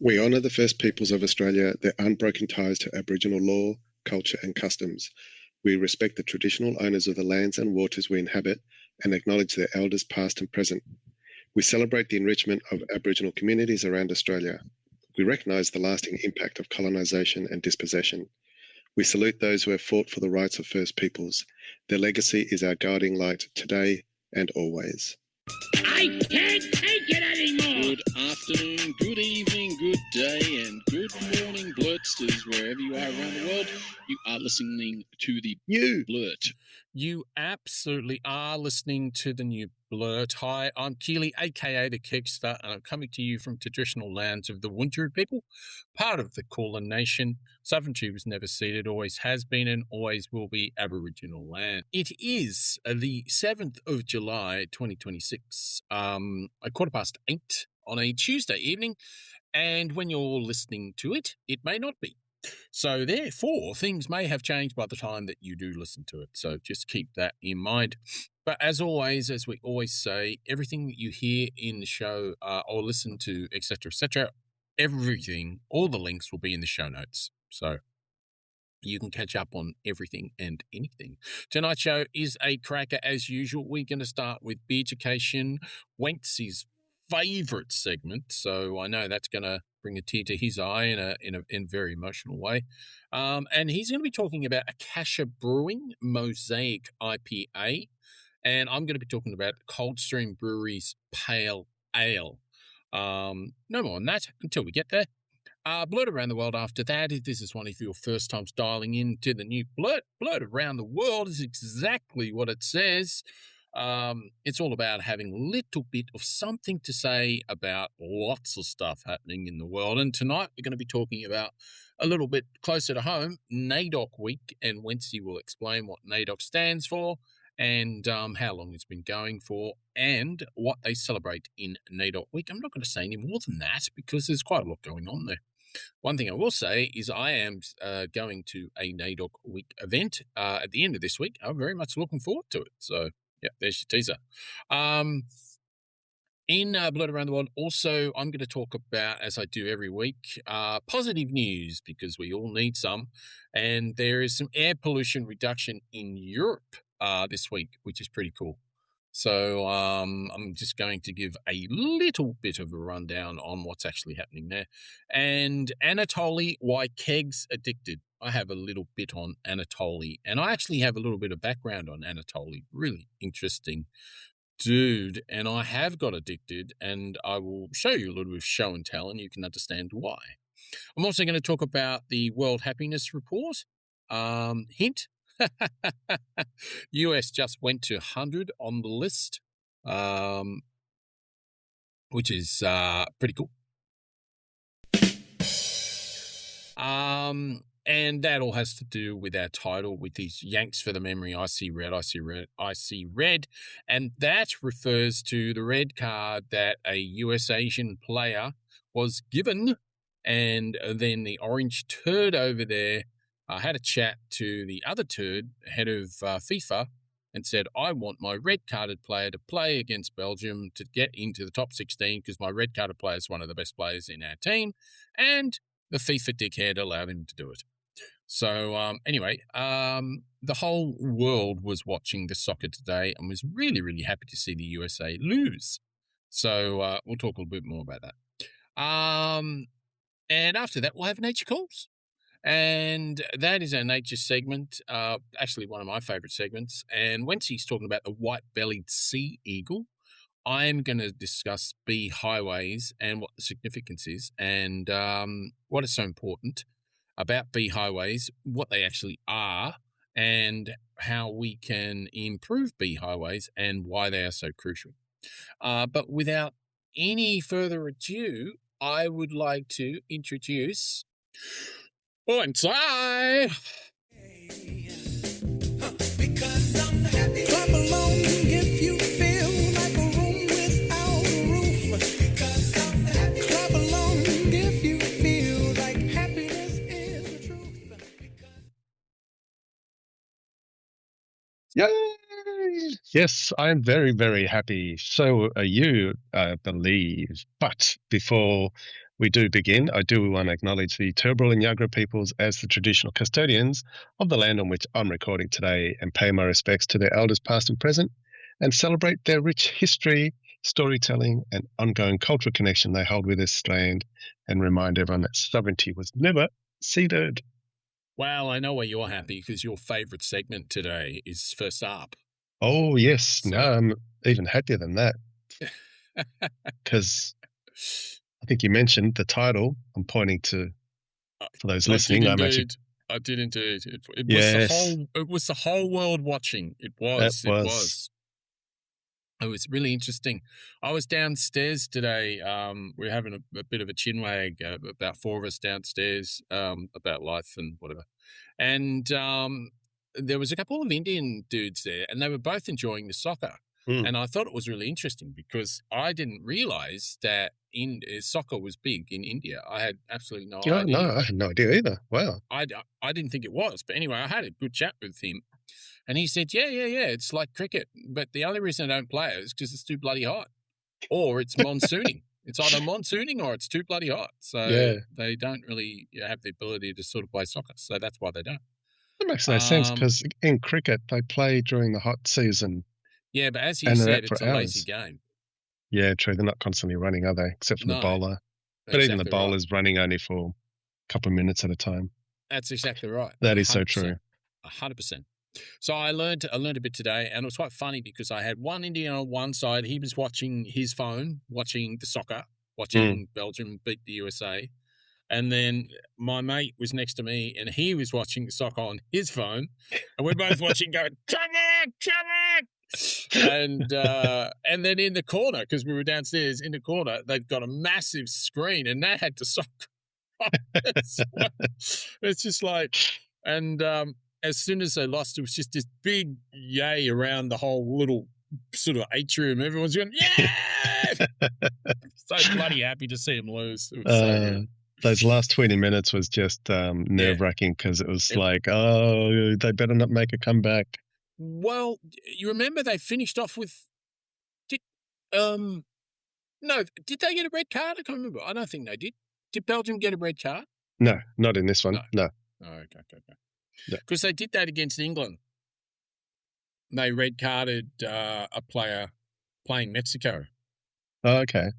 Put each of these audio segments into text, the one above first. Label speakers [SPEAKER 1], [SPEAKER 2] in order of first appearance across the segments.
[SPEAKER 1] We honour the First Peoples of Australia, their unbroken ties to Aboriginal law, culture, and customs. We respect the traditional owners of the lands and waters we inhabit and acknowledge their elders past and present. We celebrate the enrichment of Aboriginal communities around Australia. We recognise the lasting impact of colonisation and dispossession. We salute those who have fought for the rights of First Peoples. Their legacy is our guiding light today and always.
[SPEAKER 2] I can't take it anymore!
[SPEAKER 3] Good afternoon, good evening, good day, and good morning, Blurtstars, wherever you are around the world. You are listening to the new Blurt.
[SPEAKER 4] You absolutely are listening to the new Blurt. Hi, I'm Keely, aka the Kegsta, and I'm coming to you from traditional lands of the Wurundjeri people, part of the Kulin Nation. Sovereignty was never ceded, always has been, and always will be Aboriginal land. It is the 7th of July, 2026, 8:15 on a Tuesday evening, and when you're listening to it, it may not be. So therefore, things may have changed by the time that you do listen to it. So just keep that in mind. But as always, as we always say, everything that you hear in the show or listen to, etc., everything, all the links will be in the show notes. So you can catch up on everything and anything. Tonight's show is a cracker as usual. We're going to start with Beerducation, Wencee's favourite segment. So I know that's going to bring a tear to his eye in a very emotional way. And he's going to be talking about Akasha Brewing, Mosaic IPA. And I'm going to be talking about Coldstream Brewery's Pale Ale. No more on that until we get there. Blurt Around the World after that. If this is one of your first times dialing into the new Blurt Around the World is exactly what it says. It's all about having a little bit of something to say about lots of stuff happening in the world. And tonight we're going to be talking about a little bit closer to home, NAIDOC Week, and Wencee will explain what NAIDOC stands for and how long it's been going for and what they celebrate in NAIDOC Week. I'm not going to say any more than that because there's quite a lot going on there. One thing I will say is I am going to a NAIDOC Week event at the end of this week. I'm very much looking forward to it. So, yeah, there's your teaser. In Blurt Around the World, also, I'm going to talk about, as I do every week, positive news because we all need some. And there is some air pollution reduction in Europe this week, which is pretty cool. So I'm just going to give a little bit of a rundown on what's actually happening there. And Anatoly, why kegs addicted. I have a little bit on Anatoly, and I actually have a little bit of background on Anatoly. Really interesting dude, and I have got addicted, and I will show you a little bit of show and tell, and you can understand why. I'm also going to talk about the World Happiness Report. Hint. US just went to 100 on the list, which is pretty cool. And that all has to do with our title, with these Yanks for the memory. I see red, I see red, I see red. And that refers to the red card that a US Asian player was given. And then the orange turd over there had a chat to the other turd, head of FIFA, and said, I want my red-carded player to play against Belgium to get into the top 16 because my red-carded player is one of the best players in our team. And the FIFA dickhead allowed him to do it. So anyway, the whole world was watching the soccer today and was really, really happy to see the USA lose. So we'll talk a little bit more about that. And after that, we'll have Nature Calls. And that is our nature segment, actually one of my favourite segments. And Wencee's talking about the white-bellied sea eagle. I'm going to discuss bee highways and what the significance is and what is so important about bee highways, what they actually are, and how we can improve bee highways and why they are so crucial. But without any further ado, I would like to introduce Wencee.
[SPEAKER 5] Clap along if you feel like a room without a roof. Clap along if you feel like happiness is the truth.
[SPEAKER 6] Yay! Yes, I am very, very happy. So are you, I believe. But before we do begin, I do want to acknowledge the Turrbal and Yuggera peoples as the traditional custodians of the land on which I'm recording today, and pay my respects to their elders past and present, and celebrate their rich history, storytelling, and ongoing cultural connection they hold with this land, and remind everyone that sovereignty was never ceded.
[SPEAKER 4] Well, I know why you're happy, because your favourite segment today is First Up.
[SPEAKER 6] Oh, yes. No, I'm even happier than that. Because I think you mentioned the title. I'm pointing to, for those listening,
[SPEAKER 4] I did indeed. It was the whole world watching. It was. It was really interesting. I was downstairs today. We were having a bit of a chinwag, about four of us downstairs, about life and whatever. And there was a couple of Indian dudes there, and they were both enjoying the soccer. And I thought it was really interesting because I didn't realise that soccer was big in India. I had absolutely no idea.
[SPEAKER 6] No, I had no idea either. Wow.
[SPEAKER 4] I didn't think it was. But anyway, I had a good chat with him. And he said, yeah, it's like cricket. But the only reason I don't play it is because it's too bloody hot. Or it's monsooning. It's either monsooning or it's too bloody hot. So they don't really have the ability to sort of play soccer. So that's why they don't.
[SPEAKER 6] That makes no sense because in cricket, they play during the hot season.
[SPEAKER 4] Yeah, but as you said, it's a lazy game.
[SPEAKER 6] Yeah, true. They're not constantly running, are they? Except for the bowler. But even the bowler's running only for a couple of minutes at a time.
[SPEAKER 4] That's exactly right.
[SPEAKER 6] That is so true.
[SPEAKER 4] 100%. So I learned a bit today, and it was quite funny because I had one Indian on one side. He was watching his phone, watching the soccer, watching Belgium beat the USA. And then my mate was next to me, and he was watching the soccer on his phone. And we're both watching going, come on! And then in the corner, because we were downstairs in the corner, they've got a massive screen, and they had the soccer. It's just like, and as soon as they lost, it was just this big yay around the whole little sort of atrium. Everyone's going, yeah! So bloody happy to see them lose. It was so good.
[SPEAKER 6] Those last 20 minutes was just nerve-wracking because it was like, oh, they better not make a comeback.
[SPEAKER 4] Well, you remember they finished off with did they get a red card? I can't remember. I don't think they did. Did Belgium get a red card?
[SPEAKER 6] No, not in this one. No.
[SPEAKER 4] Oh, okay. Because they did that against England. They red carded a player playing Mexico.
[SPEAKER 6] Oh, okay.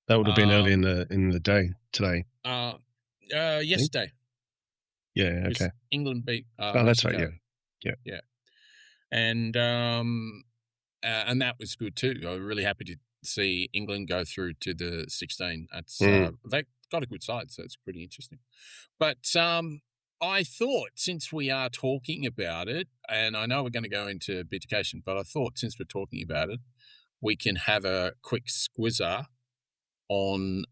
[SPEAKER 6] That would have been early in the day today.
[SPEAKER 4] Yesterday.
[SPEAKER 6] Yeah, okay.
[SPEAKER 4] England beat
[SPEAKER 6] that's
[SPEAKER 4] Mexico.
[SPEAKER 6] right, yeah.
[SPEAKER 4] And that was good too. I was really happy to see England go through to the 16. That's they got a good side, so it's pretty interesting. But I thought, since we are talking about it, and I know we're going to go into Beerducation, but I thought since we're talking about it, we can have a quick squizzer on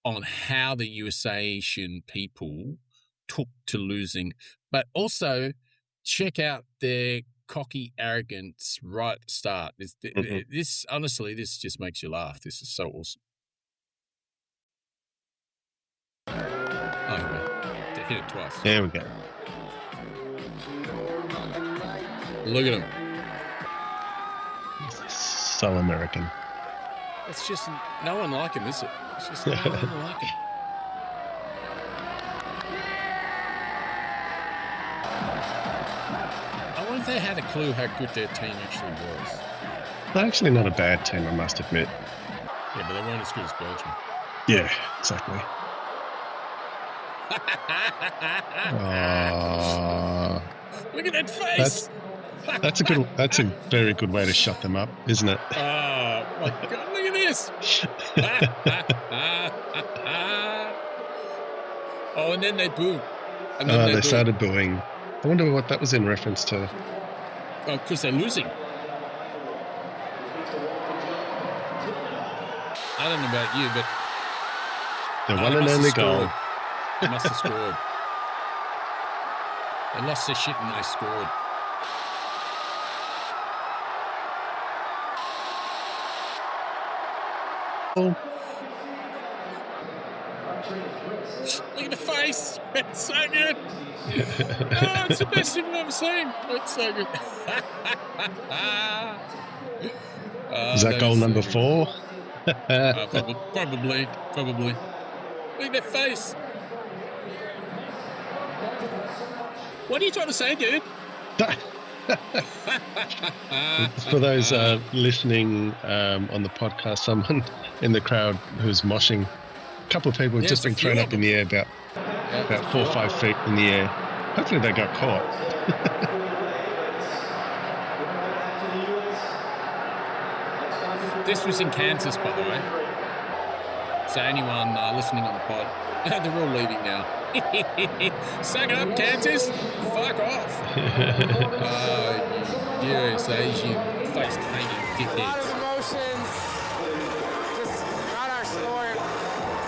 [SPEAKER 4] how the USAsian people took to losing, but also check out their cocky arrogance right at the start. This honestly, this just makes you laugh. This is so awesome. They hit it twice.
[SPEAKER 6] There we go.
[SPEAKER 4] Look at them.
[SPEAKER 6] So American.
[SPEAKER 4] It's just no one like him, is it? It's just no one like him. I wonder if they had a clue how good their team actually was.
[SPEAKER 6] They're actually not a bad team, I must admit.
[SPEAKER 4] Yeah, but they weren't as good as Belgium.
[SPEAKER 6] Yeah, exactly.
[SPEAKER 4] Look at that face.
[SPEAKER 6] That's a very good way to shut them up, isn't it?
[SPEAKER 4] Oh my God, look at this. Oh, and then they boo. And then
[SPEAKER 6] they started booing. I wonder what that was in reference to.
[SPEAKER 4] Oh, because they're losing. I don't know about you, but
[SPEAKER 6] the one and only goal.
[SPEAKER 4] They must have scored. They lost their shit and they scored.
[SPEAKER 6] Oh.
[SPEAKER 4] Look at the face. It's so good. Oh, it's the best thing I've ever seen. It's so good.
[SPEAKER 6] Is that goal number 4?
[SPEAKER 4] Probably. Look at that face. What are you trying to say, dude?
[SPEAKER 6] For those listening on the podcast, someone in the crowd who's moshing, a couple of people have just been thrown up in the air about 4 or 5 feet in the air. Hopefully they got caught.
[SPEAKER 4] This was in Kansas, by the way. So anyone listening on the pod, they're all leaving now. Suck up, Kansas. Fuck off. Yes, Asian face-painting dickheads.
[SPEAKER 7] Lots of emotions. Just not our sport.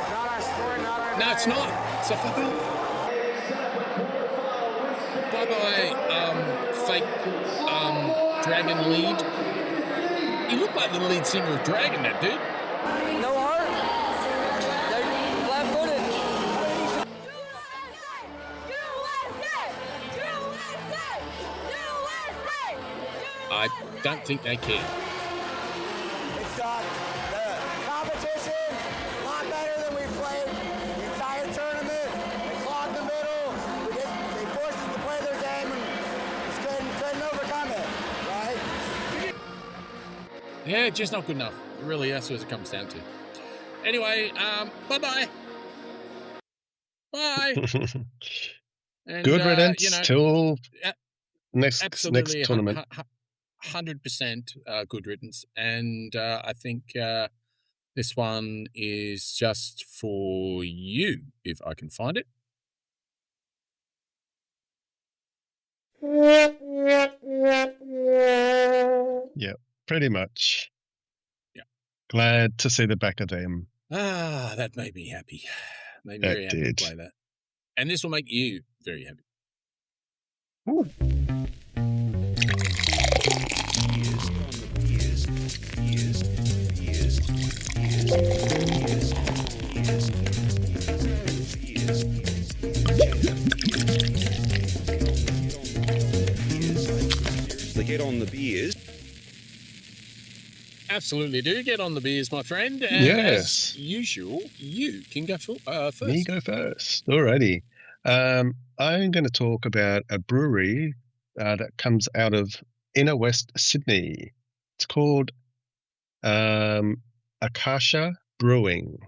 [SPEAKER 7] Not our sport, not our
[SPEAKER 4] No, it's not. So fuck off. By the way, fake Dragon lead. You look like the lead singer of Dragon, that dude.
[SPEAKER 7] No heart. They're flat-footed.
[SPEAKER 4] I don't think they care.
[SPEAKER 7] It sucked. The competition, a lot better than we played the entire tournament. They clogged the middle. They forced us to play their game and just couldn't overcome it, right?
[SPEAKER 4] Yeah, just not good enough. Really, that's what it comes down to. Anyway, bye-bye. Bye. And,
[SPEAKER 6] Good riddance till next
[SPEAKER 4] absolutely
[SPEAKER 6] tournament.
[SPEAKER 4] 100% good riddance. And I think this one is just for you, if I can find it.
[SPEAKER 6] Yeah, pretty much.
[SPEAKER 4] Yeah.
[SPEAKER 6] Glad to see the back of them.
[SPEAKER 4] Ah, that made me happy. Made me
[SPEAKER 6] That
[SPEAKER 4] very happy
[SPEAKER 6] did.
[SPEAKER 4] to play that. And this will make you very happy.
[SPEAKER 6] Ooh.
[SPEAKER 8] Get on the beers.
[SPEAKER 4] Absolutely do. Get on the beers, my friend. And
[SPEAKER 6] Yes.
[SPEAKER 4] as usual, you can go first.
[SPEAKER 6] Me go first. Alrighty. I'm going to talk about a brewery that comes out of inner West Sydney. It's called Akasha Brewing.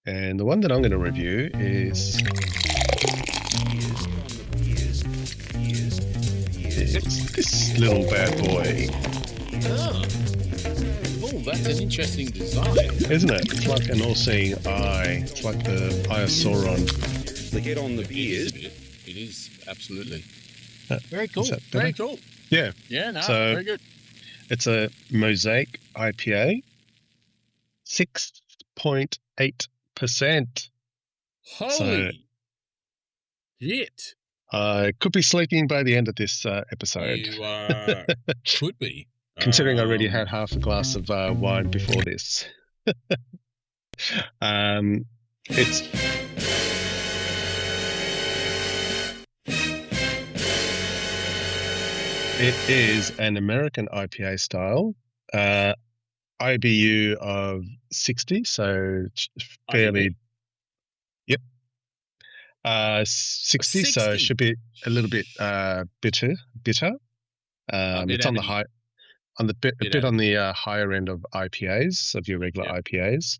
[SPEAKER 6] And the one that I'm going to review is this little bad boy.
[SPEAKER 4] Oh, that's an interesting design.
[SPEAKER 6] Isn't it? It's like an all-seeing eye. It's like the Eye of Sauron.
[SPEAKER 8] They get on the beers.
[SPEAKER 4] It is, absolutely.
[SPEAKER 6] Very
[SPEAKER 4] Cool. Very cool.
[SPEAKER 6] Yeah.
[SPEAKER 4] Yeah, no,
[SPEAKER 6] So-
[SPEAKER 4] very good.
[SPEAKER 6] It's a Mosaic IPA. 6.8%.
[SPEAKER 4] Holy shit.
[SPEAKER 6] I could be sleeping by the end of this episode,
[SPEAKER 4] You could be.
[SPEAKER 6] considering I already had half a glass of wine before this. It is an American IPA style, IBU of 60, so fairly. Yep. 60, so it
[SPEAKER 4] 60.
[SPEAKER 6] should be a little bit bitter. It's on the high, a bit on the higher end of IPAs, of your regular IPAs.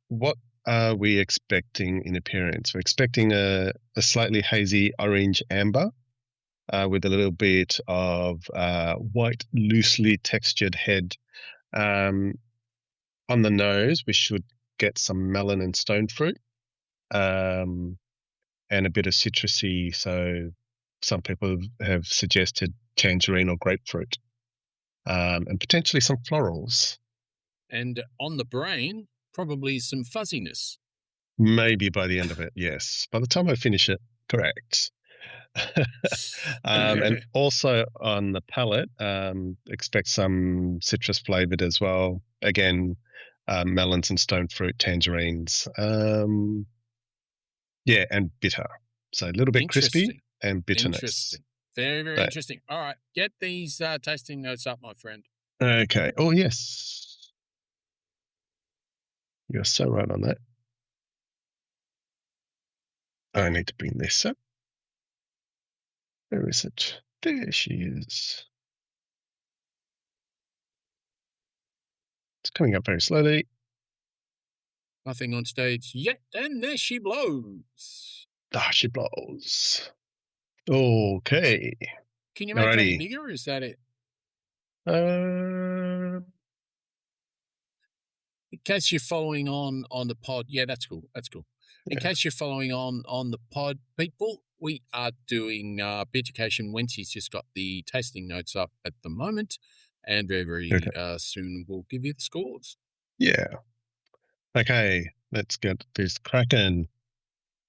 [SPEAKER 6] What are we expecting in appearance? We're expecting a slightly hazy orange amber with a little bit of white, loosely textured head. On the nose, we should get some melon and stone fruit, and a bit of citrusy. So some people have suggested tangerine or grapefruit, and potentially some florals.
[SPEAKER 4] And on the brain, probably some fuzziness.
[SPEAKER 6] Maybe by the end of it, yes. By the time I finish it, correct. And also on the palate, expect some citrus flavored as well. Again, melons and stone fruit, tangerines. And bitter. So a little bit crispy and bitterness.
[SPEAKER 4] Interesting. Very, very interesting. All right. Get these tasting notes up, my friend.
[SPEAKER 6] Okay. Oh, yes. You're so right on that. I need to bring this up. Where is it? There she is. It's coming up very slowly.
[SPEAKER 4] Nothing on stage yet, and there she blows.
[SPEAKER 6] Ah, she blows. Okay.
[SPEAKER 4] Can you make it any
[SPEAKER 6] Alrighty.
[SPEAKER 4] bigger, or is that it? In case you're following on the pod, yeah, that's cool. That's cool. In case you're following on the pod, people, we are doing Beerducation. Wencee's just got the tasting notes up at the moment, and very soon we'll give you the scores.
[SPEAKER 6] Yeah. Okay, let's get this cracking.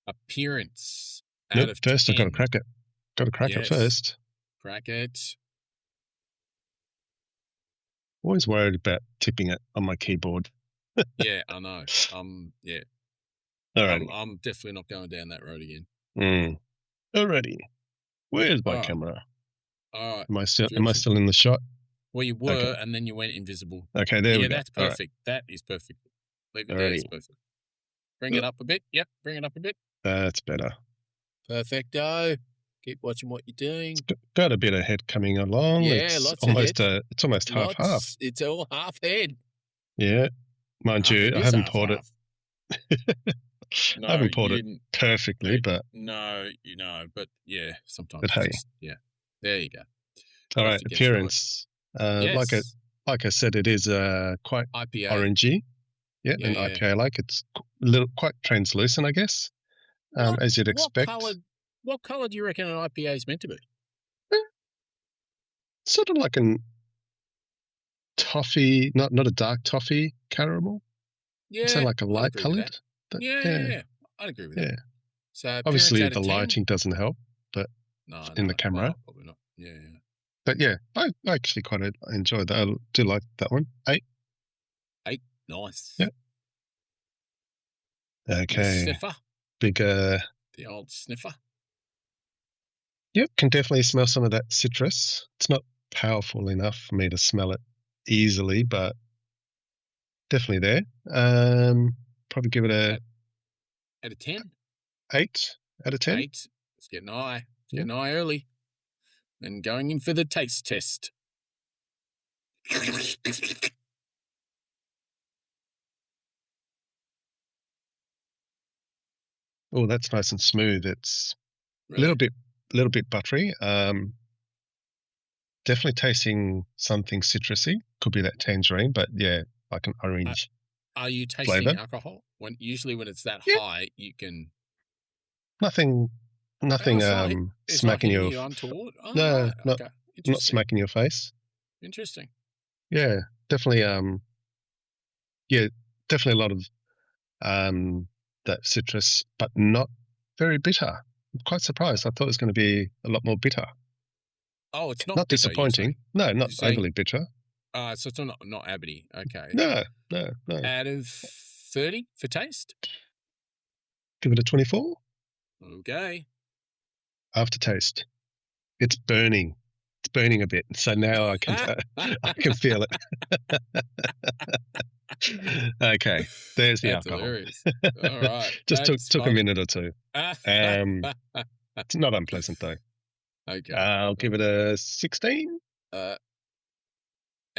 [SPEAKER 4] Appearance.
[SPEAKER 6] Nope,
[SPEAKER 4] out of
[SPEAKER 6] first
[SPEAKER 4] 10.
[SPEAKER 6] I've got to crack it. Got to crack it first.
[SPEAKER 4] Crack it.
[SPEAKER 6] Always worried about tipping it on my keyboard.
[SPEAKER 4] Yeah, I know. Yeah.
[SPEAKER 6] Alrighty.
[SPEAKER 4] I'm definitely not going down that road again.
[SPEAKER 6] Alrighty. Where's my
[SPEAKER 4] Alright.
[SPEAKER 6] camera?
[SPEAKER 4] All right.
[SPEAKER 6] Am I still in the shot?
[SPEAKER 4] Well, you were,
[SPEAKER 6] Okay.
[SPEAKER 4] and then you went invisible.
[SPEAKER 6] Okay, there we go.
[SPEAKER 4] Yeah, that's
[SPEAKER 6] All right.
[SPEAKER 4] perfect. That is perfect. Leave it there. It's perfect. Bring it up a bit. Yep, bring it up a bit.
[SPEAKER 6] That's better.
[SPEAKER 4] Perfecto. Keep watching what you're doing.
[SPEAKER 6] Got a bit of head coming along.
[SPEAKER 4] Yeah,
[SPEAKER 6] it's
[SPEAKER 4] lots
[SPEAKER 6] almost,
[SPEAKER 4] of head.
[SPEAKER 6] it's almost half.
[SPEAKER 4] It's all half head.
[SPEAKER 6] Yeah. Mind you, I haven't poured it.
[SPEAKER 4] No,
[SPEAKER 6] I haven't poured
[SPEAKER 4] you
[SPEAKER 6] it
[SPEAKER 4] didn't.
[SPEAKER 6] perfectly, but
[SPEAKER 4] No, but yeah, sometimes.
[SPEAKER 6] But hey.
[SPEAKER 4] Yeah. There you go.
[SPEAKER 6] all
[SPEAKER 4] Have
[SPEAKER 6] right.
[SPEAKER 4] to get
[SPEAKER 6] Appearance.
[SPEAKER 4] Yes.
[SPEAKER 6] Like I said, it is quite
[SPEAKER 4] IPA.
[SPEAKER 6] orangey. Yeah,
[SPEAKER 4] Yeah,
[SPEAKER 6] an
[SPEAKER 4] yeah.
[SPEAKER 6] IPA like. It's quite translucent, I guess, as you'd expect.
[SPEAKER 4] What colour do you reckon an IPA is meant to be?
[SPEAKER 6] Sort of like an toffee, not a dark toffee caramel.
[SPEAKER 4] Yeah.
[SPEAKER 6] So like a
[SPEAKER 4] I'd
[SPEAKER 6] light
[SPEAKER 4] agree with
[SPEAKER 6] coloured.
[SPEAKER 4] that. Yeah. I'd agree with that.
[SPEAKER 6] Yeah.
[SPEAKER 4] So
[SPEAKER 6] Obviously,
[SPEAKER 4] appearance out
[SPEAKER 6] the
[SPEAKER 4] of 10?
[SPEAKER 6] lighting doesn't help, but in the camera.
[SPEAKER 4] Well, probably not. Yeah.
[SPEAKER 6] But yeah, I actually quite enjoyed that. I do like that one. 8.
[SPEAKER 4] 8. Nice.
[SPEAKER 6] Yep. Okay.
[SPEAKER 4] Sniffer.
[SPEAKER 6] Bigger.
[SPEAKER 4] The old sniffer.
[SPEAKER 6] Yep, can definitely smell some of that citrus. It's not powerful enough for me to smell it easily, but definitely there. Probably give it a
[SPEAKER 4] Out of 10?
[SPEAKER 6] 8 out of 10.
[SPEAKER 4] 8. It's getting high. It's getting high early. And going in for the taste test.
[SPEAKER 6] Oh, that's nice and smooth. It's
[SPEAKER 4] Really?
[SPEAKER 6] a little bit buttery. Definitely tasting something citrusy. Could be that tangerine, but yeah, like an orange.
[SPEAKER 4] Are you tasting
[SPEAKER 6] flavour.
[SPEAKER 4] alcohol? Usually when it's that high, you can...
[SPEAKER 6] Nothing
[SPEAKER 4] It's
[SPEAKER 6] smacking
[SPEAKER 4] not hitting
[SPEAKER 6] your...
[SPEAKER 4] you untoward? Oh,
[SPEAKER 6] No,
[SPEAKER 4] right.
[SPEAKER 6] not
[SPEAKER 4] Okay.
[SPEAKER 6] not
[SPEAKER 4] Interesting.
[SPEAKER 6] smacking your face.
[SPEAKER 4] Interesting.
[SPEAKER 6] Yeah, definitely. Definitely a lot of that citrus, but not very bitter. I'm quite surprised. I thought it was going to be a lot more bitter.
[SPEAKER 4] Oh, it's not
[SPEAKER 6] Not
[SPEAKER 4] bitter, you're
[SPEAKER 6] disappointing. No, not
[SPEAKER 4] You're saying-
[SPEAKER 6] overly bitter.
[SPEAKER 4] saying? So it's not Abbey. Okay.
[SPEAKER 6] No.
[SPEAKER 4] Out of 30 for taste?
[SPEAKER 6] Give it a 24.
[SPEAKER 4] Okay.
[SPEAKER 6] Aftertaste. It's burning. It's burning a bit. So now I can I can feel it. Okay, there's the
[SPEAKER 4] That's
[SPEAKER 6] alcohol.
[SPEAKER 4] hilarious. All right.
[SPEAKER 6] Just
[SPEAKER 4] That's
[SPEAKER 6] took a
[SPEAKER 4] fun.
[SPEAKER 6] minute or two. It's not unpleasant though.
[SPEAKER 4] Okay.
[SPEAKER 6] I'll give it a 16.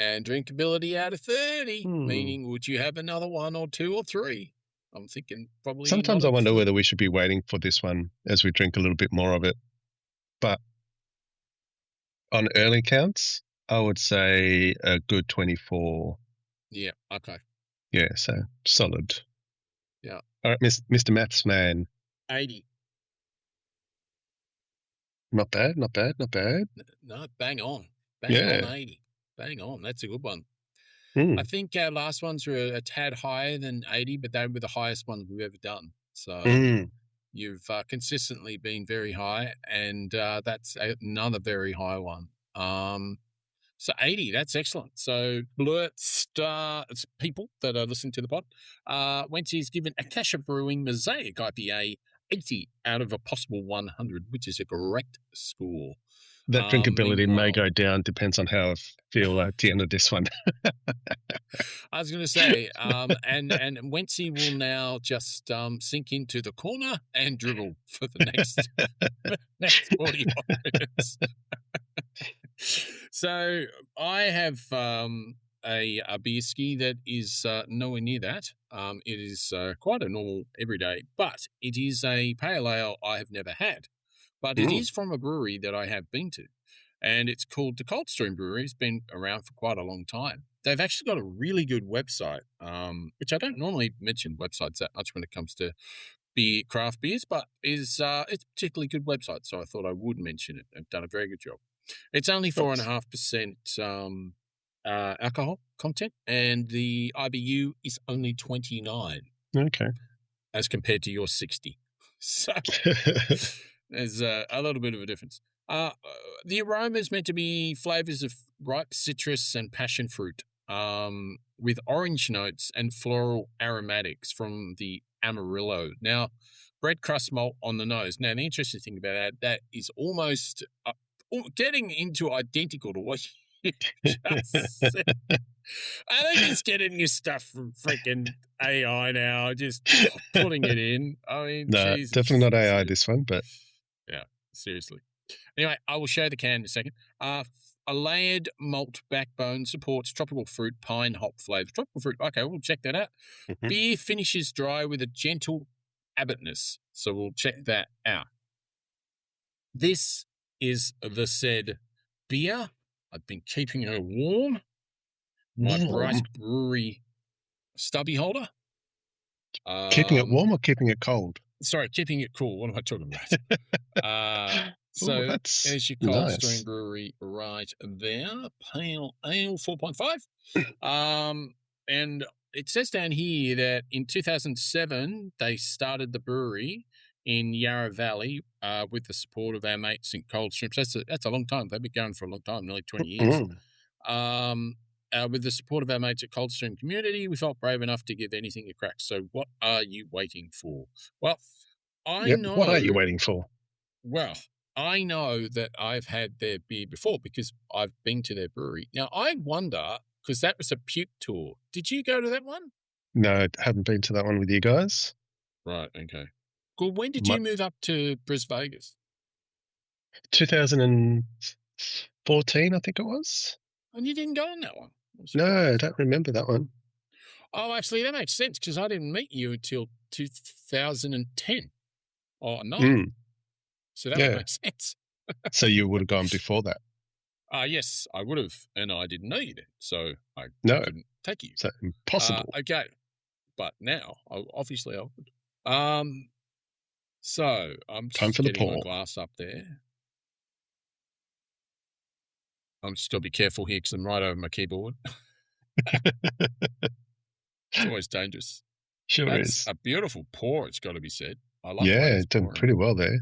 [SPEAKER 4] And drinkability out of 30, meaning would you have another 1 or 2 or 3? I'm thinking probably.
[SPEAKER 6] Sometimes I
[SPEAKER 4] another
[SPEAKER 6] wonder
[SPEAKER 4] 3.
[SPEAKER 6] whether we should be waiting for this one as we drink a little bit more of it. But on early counts, I would say a good 24.
[SPEAKER 4] Yeah. Okay.
[SPEAKER 6] Yeah, so solid.
[SPEAKER 4] Yeah.
[SPEAKER 6] All right, Mr. Maths man.
[SPEAKER 4] 80.
[SPEAKER 6] Not bad.
[SPEAKER 4] No, bang on. Bang
[SPEAKER 6] Yeah.
[SPEAKER 4] on 80. Bang on. That's a good one.
[SPEAKER 6] Mm.
[SPEAKER 4] I think our last ones were a tad higher than 80, but they were the highest ones we've ever done. So you've consistently been very high, and that's another very high one. So 80, that's excellent. So Blurtstars people that are listening to the pod, Wencee's given Akasha Brewing Mosaic IPA 80 out of a possible 100, which is a great score.
[SPEAKER 6] That drinkability may
[SPEAKER 4] meanwhile-
[SPEAKER 6] go down, depends on how I feel at the end of this one.
[SPEAKER 4] was going to say, and Wencee will now just sink into the corner and dribble for the next 41 minutes. So I have a beer ski that is nowhere near that. It is quite a normal everyday, but it is a pale ale I have never had. But it is from a brewery that I have been to, and it's called the Coldstream Brewery. It's been around for quite a long time. They've actually got a really good website, which I don't normally mention websites that much when it comes to craft beers, but it's a particularly good website, so I thought I would mention it. They've done a very good job. It's only 4.5% alcohol content, and the IBU is only 29.
[SPEAKER 6] Okay.
[SPEAKER 4] As compared to your 60. So there's a little bit of a difference. The aroma is meant to be flavors of ripe citrus and passion fruit, with orange notes and floral aromatics from the Amarillo. Now, bread crust malt on the nose. Now, the interesting thing about that is almost getting into identical to what you just said. I think it's getting your stuff from freaking AI now, just putting it in. I mean,
[SPEAKER 6] no,
[SPEAKER 4] Jesus.
[SPEAKER 6] definitely not AI, this one, but...
[SPEAKER 4] Yeah, seriously. Anyway, I will show the can in a second. A layered malt backbone supports tropical fruit, pine, hop flavors. Tropical fruit, okay, we'll check that out.
[SPEAKER 6] Mm-hmm.
[SPEAKER 4] Beer finishes dry with a gentle abbotness, so we'll check that out. This is the said beer. I've been keeping her warm. My Bryce Brewery stubby holder.
[SPEAKER 6] Keeping it warm or keeping it cold?
[SPEAKER 4] Sorry, keeping it cool. What am I talking about? So there's your Coldstream
[SPEAKER 6] nice.
[SPEAKER 4] Brewery right there. Pale Ale 4.5. And it says down here that in 2007, they started the brewery in Yarra Valley with the support of our mates in Coldstream. So that's a long time. They've been going for a long time, nearly 20 years. With the support of our mates at Coldstream Community, we felt brave enough to give anything a crack. So what are you waiting for? Well, I know.
[SPEAKER 6] What are you waiting for?
[SPEAKER 4] Well, I know that I've had their beer before because I've been to their brewery. Now, I wonder, because that was a puke tour. Did you go to that one?
[SPEAKER 6] No, I haven't been to that one with you guys.
[SPEAKER 4] Right, okay. Well, when did you move up to Brisbane Vegas?
[SPEAKER 6] 2014, I think it was.
[SPEAKER 4] And you didn't go on that one?
[SPEAKER 6] No, I don't remember that one.
[SPEAKER 4] Oh, actually, that makes sense because I didn't meet you until 2010 or 9. So that would make sense.
[SPEAKER 6] So you would have gone before that?
[SPEAKER 4] Yes, I would have, and I didn't know you then, so I couldn't take you.
[SPEAKER 6] So impossible.
[SPEAKER 4] Okay, but now, obviously I would. So I'm
[SPEAKER 6] Time
[SPEAKER 4] just
[SPEAKER 6] for the
[SPEAKER 4] getting my
[SPEAKER 6] pour.
[SPEAKER 4] glass up there. I'm just going to be careful here because I'm right over my keyboard. It's always dangerous.
[SPEAKER 6] Sure
[SPEAKER 4] That's
[SPEAKER 6] is.
[SPEAKER 4] a beautiful pour, it's got to be said. I like the way
[SPEAKER 6] Yeah,
[SPEAKER 4] that's
[SPEAKER 6] done
[SPEAKER 4] pouring.
[SPEAKER 6] pretty well there.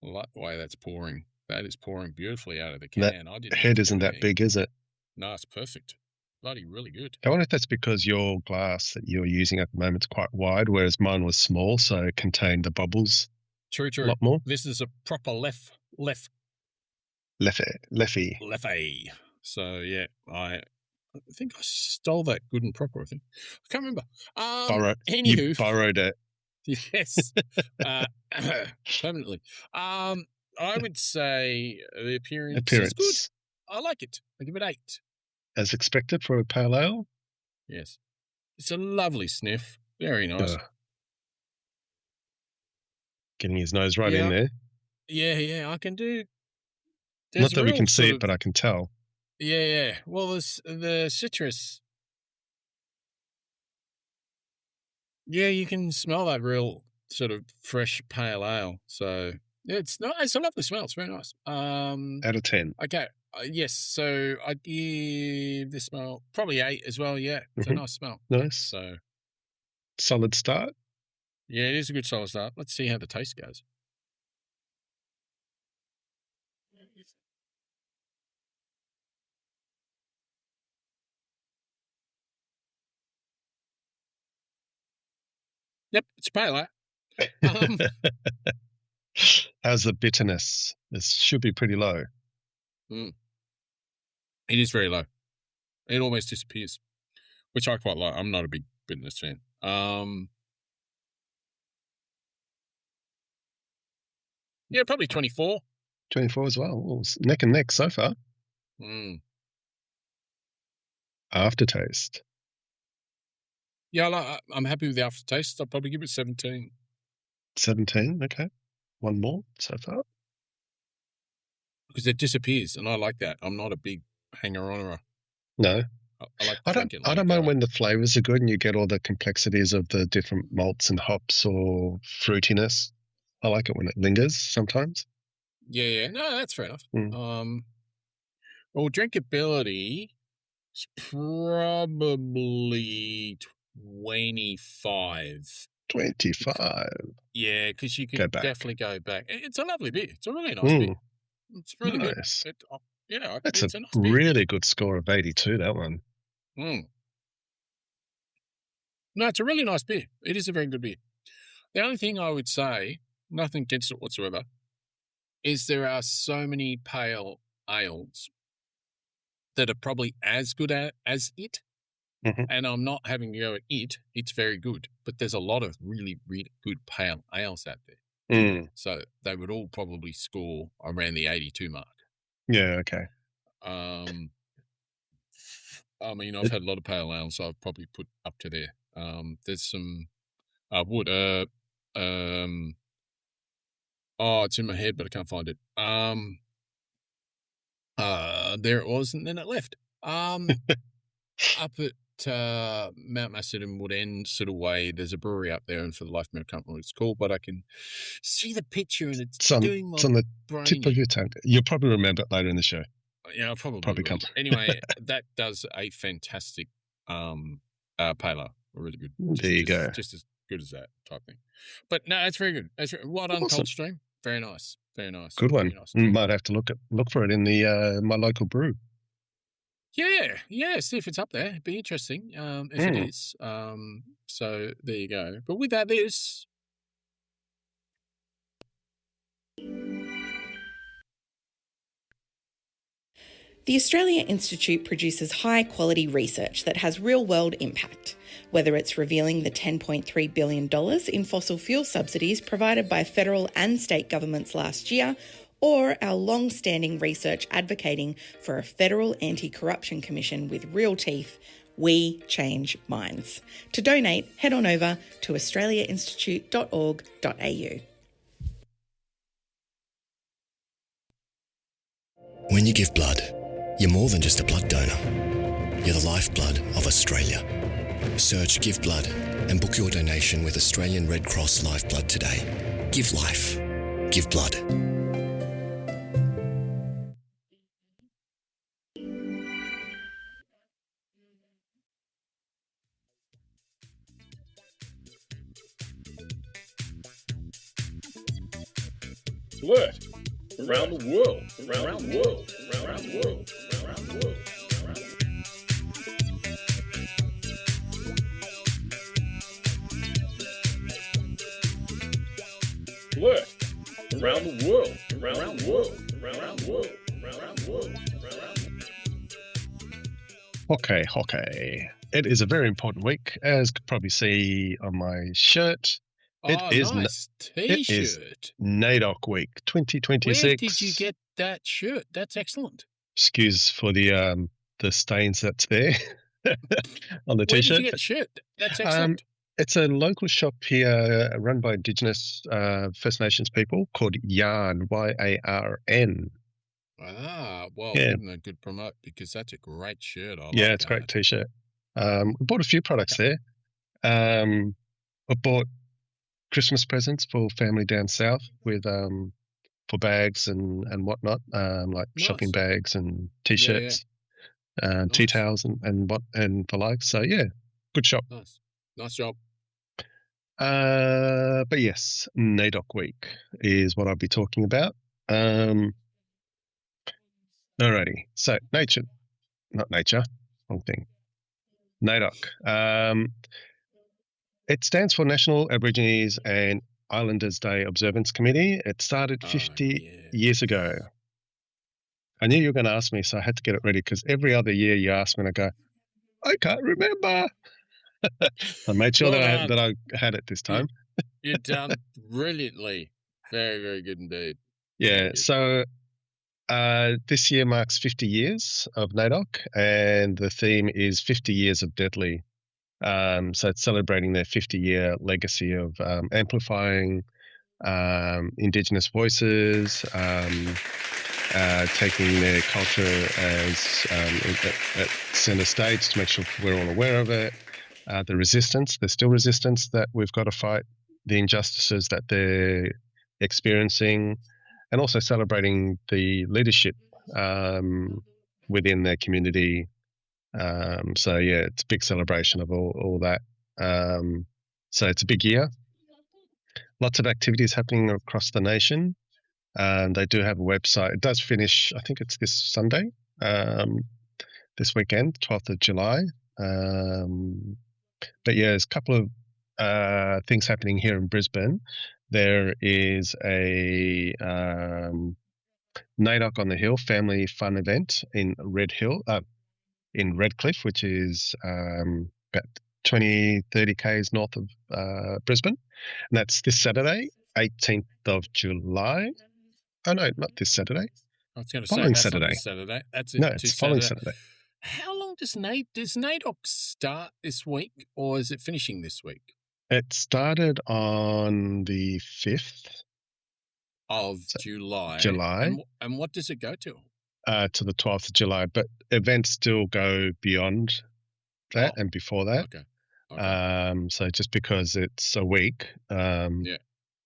[SPEAKER 4] I like the way that's pouring. That is pouring beautifully out of the can.
[SPEAKER 6] That head isn't that big, is it?
[SPEAKER 4] No, it's perfect. Bloody really good.
[SPEAKER 6] I wonder if that's because your glass that you're using at the moment is quite wide, whereas mine was small, so it contained the bubbles
[SPEAKER 4] True.
[SPEAKER 6] a lot more.
[SPEAKER 4] This is a proper left.
[SPEAKER 6] Leffy.
[SPEAKER 4] So, yeah, I think I stole that good and proper, I think. I can't remember.
[SPEAKER 6] You
[SPEAKER 4] Anywho.
[SPEAKER 6] borrowed it.
[SPEAKER 4] Yes. Permanently. I would say the appearance is good. I like it. I give it 8.
[SPEAKER 6] As expected for a pale ale?
[SPEAKER 4] Yes. It's a lovely sniff. Very nice.
[SPEAKER 6] Getting his nose right in there.
[SPEAKER 4] Yeah, I can do.
[SPEAKER 6] Not that we can see it, but I can tell.
[SPEAKER 4] Yeah. Well, the citrus. Yeah, you can smell that real sort of fresh pale ale. So yeah, it's nice. It's a lovely smell. It's very nice.
[SPEAKER 6] Out of 10.
[SPEAKER 4] Okay. Yes. So I give this smell probably 8 as well. Yeah, it's a nice smell.
[SPEAKER 6] Nice.
[SPEAKER 4] So
[SPEAKER 6] solid start.
[SPEAKER 4] Yeah, it is a good solid start. Let's see how the taste goes. Yep, it's pale ale.
[SPEAKER 6] How's the bitterness? This should be pretty low.
[SPEAKER 4] It is very low. It almost disappears. which I quite like. I'm not a big bitterness fan. Yeah, probably 24.
[SPEAKER 6] 24 as well. Well, it's neck and neck so far. Aftertaste.
[SPEAKER 4] Yeah, I'm happy with the aftertaste. I'll probably give it 17.
[SPEAKER 6] 17, okay. One more so far.
[SPEAKER 4] Because it disappears, and I like that. I'm not a big hanger-onerer.
[SPEAKER 6] No.
[SPEAKER 4] I like
[SPEAKER 6] I don't mind when the flavors are good and you get all the complexities of the different malts and hops or fruitiness. I like it when it lingers sometimes.
[SPEAKER 4] Yeah. No, that's fair enough. Well, drinkability is probably 25.
[SPEAKER 6] 25.
[SPEAKER 4] Yeah, because you can definitely go back. It's a lovely beer. It's a really nice beer. It's really
[SPEAKER 6] nice.
[SPEAKER 4] good.
[SPEAKER 6] That's
[SPEAKER 4] it's
[SPEAKER 6] a
[SPEAKER 4] nice beer.
[SPEAKER 6] really good score of 82, that one.
[SPEAKER 4] No, it's a really nice beer. It is a very good beer. The only thing I would say, nothing against it whatsoever, is there are so many pale ales that are probably as good as it. And I'm not having to go at it. It's very good. But there's a lot of really, really good pale ales out there. So they would all probably score around the 82 mark.
[SPEAKER 6] Yeah, okay.
[SPEAKER 4] I mean, I've had a lot of pale ales, so I've probably put up to there. There's some wood. It's in my head, but I can't find it. There it was, and then it left. Up at Mount Macedon and Wood End sort of way, there's a brewery up there, and for the life of me, I can't remember what it's called, but I can see the picture, and it's on the
[SPEAKER 6] tip of your tongue. You'll probably remember it later in the show.
[SPEAKER 4] Yeah, I'll probably come. Anyway, that does a fantastic pale ale. Really good.
[SPEAKER 6] There you go.
[SPEAKER 4] Just as good as that type thing. But no, it's very good. Well done, Coldstream. Very nice. Very nice.
[SPEAKER 6] Good one.
[SPEAKER 4] Nice.
[SPEAKER 6] Might have to look for it in the my local brew.
[SPEAKER 4] Yeah. See if it's up there. It'd be interesting if it is. So there you go. But with that, there's
[SPEAKER 9] The Australia Institute produces high-quality research that has real-world impact, whether it's revealing the $10.3 billion in fossil fuel subsidies provided by federal and state governments last year, or our long-standing research advocating for a federal anti-corruption commission with real teeth. We change minds. To donate, head on over to australiainstitute.org.au.
[SPEAKER 10] When you give blood, you're more than just a blood donor. You're the lifeblood of Australia. Search Give Blood and book your donation with Australian Red Cross Lifeblood today. Give life. Give blood.
[SPEAKER 2] Blurt. Around the world. Around the world. Around the world. Around the world. Blurt. Around the world. Around the world. Around the world. Around the world.
[SPEAKER 6] Okay. It is a very important week, as you could probably see on my shirt.
[SPEAKER 4] Nice T-shirt.
[SPEAKER 6] It is NAIDOC week 2026.
[SPEAKER 4] Where did you get that shirt? That's excellent.
[SPEAKER 6] Excuse for the stains that's there on the T-shirt.
[SPEAKER 4] Where did you get the shirt? That's excellent.
[SPEAKER 6] It's a local shop here run by Indigenous First Nations people called Yarn, Y-A-R-N.
[SPEAKER 4] Well, give them a good promote because that's a great shirt.
[SPEAKER 6] It's a great T-shirt. We bought a few products there. I bought Christmas presents for family down south with for bags and whatnot, like shopping bags and T-shirts, tea towels and the like. So yeah, good shop.
[SPEAKER 4] Nice job.
[SPEAKER 6] But yes, NAIDOC week is what I'll be talking about. Alrighty. So wrong thing. NAIDOC. It stands for National Aborigines and Islanders Day Observance Committee. It started 50 years ago. I knew you were going to ask me, so I had to get it ready because every other year you ask me and I go, I can't remember. I made sure
[SPEAKER 4] Well
[SPEAKER 6] that I had it this time.
[SPEAKER 4] You've done brilliantly. Very, very good indeed.
[SPEAKER 6] Yeah.
[SPEAKER 4] Very good.
[SPEAKER 6] So this year marks 50 years of NAIDOC, and the theme is 50 years of Deadly. So it's celebrating their 50-year legacy of amplifying Indigenous voices, taking their culture as at centre stage to make sure we're all aware of it. The resistance, there's still resistance that we've got to fight, the injustices that they're experiencing, and also celebrating the leadership within their community. So yeah, it's a big celebration of all that. So it's a big year. Lots of activities happening across the nation. They do have a website. It does finish, I think it's this Sunday, this weekend, 12th of July. But yeah, there's a couple of things happening here in Brisbane. There is a NAIDOC on the Hill family fun event in Redcliffe, which is about 20-30 k's north of Brisbane, and that's this Saturday, 18th of July. Oh no, not this Saturday.
[SPEAKER 4] I was going to
[SPEAKER 6] Following
[SPEAKER 4] say
[SPEAKER 6] Saturday.
[SPEAKER 4] Saturday. That's
[SPEAKER 6] No, it's following Saturday.
[SPEAKER 4] How long does NAIDOC start this week, or is it finishing this week?
[SPEAKER 6] It started on the 5th
[SPEAKER 4] of July. And what does it go to?
[SPEAKER 6] To the 12th of July, but events still go beyond that and before that.
[SPEAKER 4] Okay.
[SPEAKER 6] So just because it's a week,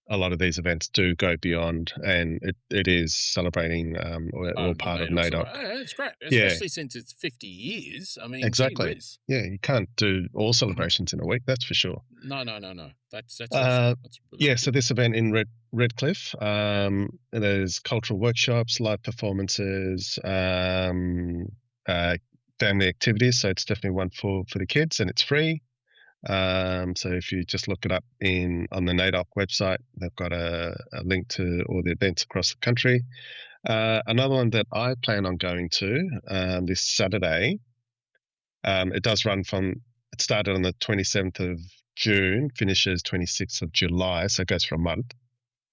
[SPEAKER 6] a lot of these events do go beyond, and it is celebrating all part of NAIDOC.
[SPEAKER 4] It's great, especially since it's 50 years. I mean,
[SPEAKER 6] exactly.
[SPEAKER 4] Gee whiz.
[SPEAKER 6] Yeah, you can't do all celebrations in a week, that's for sure.
[SPEAKER 4] No. That's awesome.
[SPEAKER 6] Yeah, so this event in Redcliffe, there's cultural workshops, live performances, family activities. So it's definitely one for the kids, and it's free. So if you just look it up on the NAIDOC website, they've got a link to all the events across the country. Another one that I plan on going to this Saturday, it started on the 27th of June, finishes 26th of July, so it goes for a month.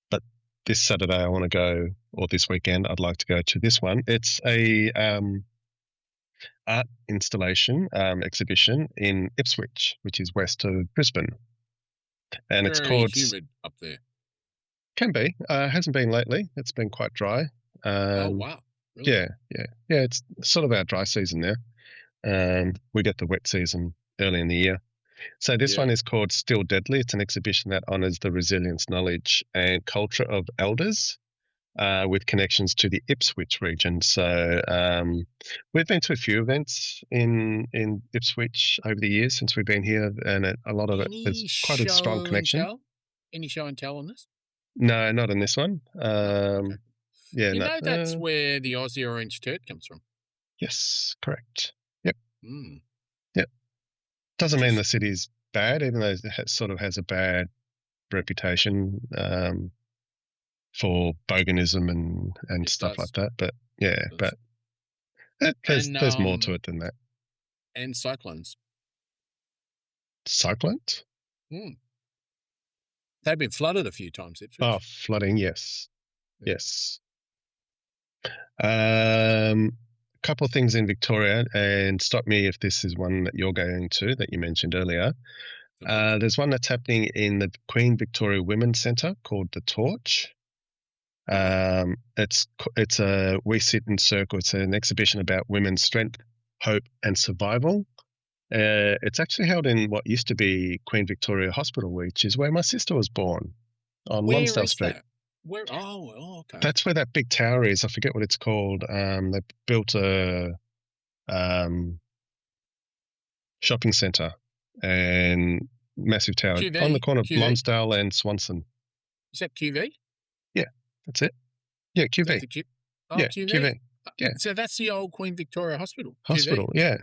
[SPEAKER 6] But this Saturday I want to go, or this weekend I'd like to go to this one. It's a art installation exhibition in Ipswich, which is west of Brisbane, and it's called.
[SPEAKER 4] Humid up there.
[SPEAKER 6] Can be. Hasn't been lately. It's been quite dry.
[SPEAKER 4] Oh wow! Really?
[SPEAKER 6] Yeah. It's sort of our dry season now. We get the wet season early in the year. So this one is called Still Deadly. It's an exhibition that honours the resilience, knowledge, and culture of elders. With connections to the Ipswich region. So we've been to a few events in Ipswich over the years since we've been here, and a lot of there's quite a strong connection.
[SPEAKER 4] Any show and tell on this?
[SPEAKER 6] No, not in this one.
[SPEAKER 4] Okay.
[SPEAKER 6] Yeah,
[SPEAKER 4] you know that's where the Aussie Orange Turd comes from.
[SPEAKER 6] Yes, correct. Yep.
[SPEAKER 4] Mm.
[SPEAKER 6] Yep. Doesn't mean the city's bad, even though it sort of has a bad reputation. For boganism and stuff like that, but there's more to it than that.
[SPEAKER 4] And cyclones.
[SPEAKER 6] Cyclones?
[SPEAKER 4] They've been flooded a few times.
[SPEAKER 6] Oh, flooding, yes. Yes. A couple of things in Victoria, and stop me if this is one that you're going to, that you mentioned earlier. There's one that's happening in the Queen Victoria Women's Centre called The Torch. It's a We Sit in Circle. It's an exhibition about women's strength, hope, and survival. It's actually held in what used to be Queen Victoria Hospital, which is where my sister was born, on Lonsdale Street.
[SPEAKER 4] That? Where? Oh, okay.
[SPEAKER 6] That's where that big tower is. I forget what it's called. They built a shopping centre and massive tower
[SPEAKER 4] QV,
[SPEAKER 6] on the corner of
[SPEAKER 4] QV.
[SPEAKER 6] Lonsdale and Swanson.
[SPEAKER 4] Is that QV?
[SPEAKER 6] That's it. Yeah, QV. QV. Yeah.
[SPEAKER 4] So that's the old Queen Victoria Hospital.
[SPEAKER 6] Hospital,
[SPEAKER 4] QV.
[SPEAKER 6] Yeah.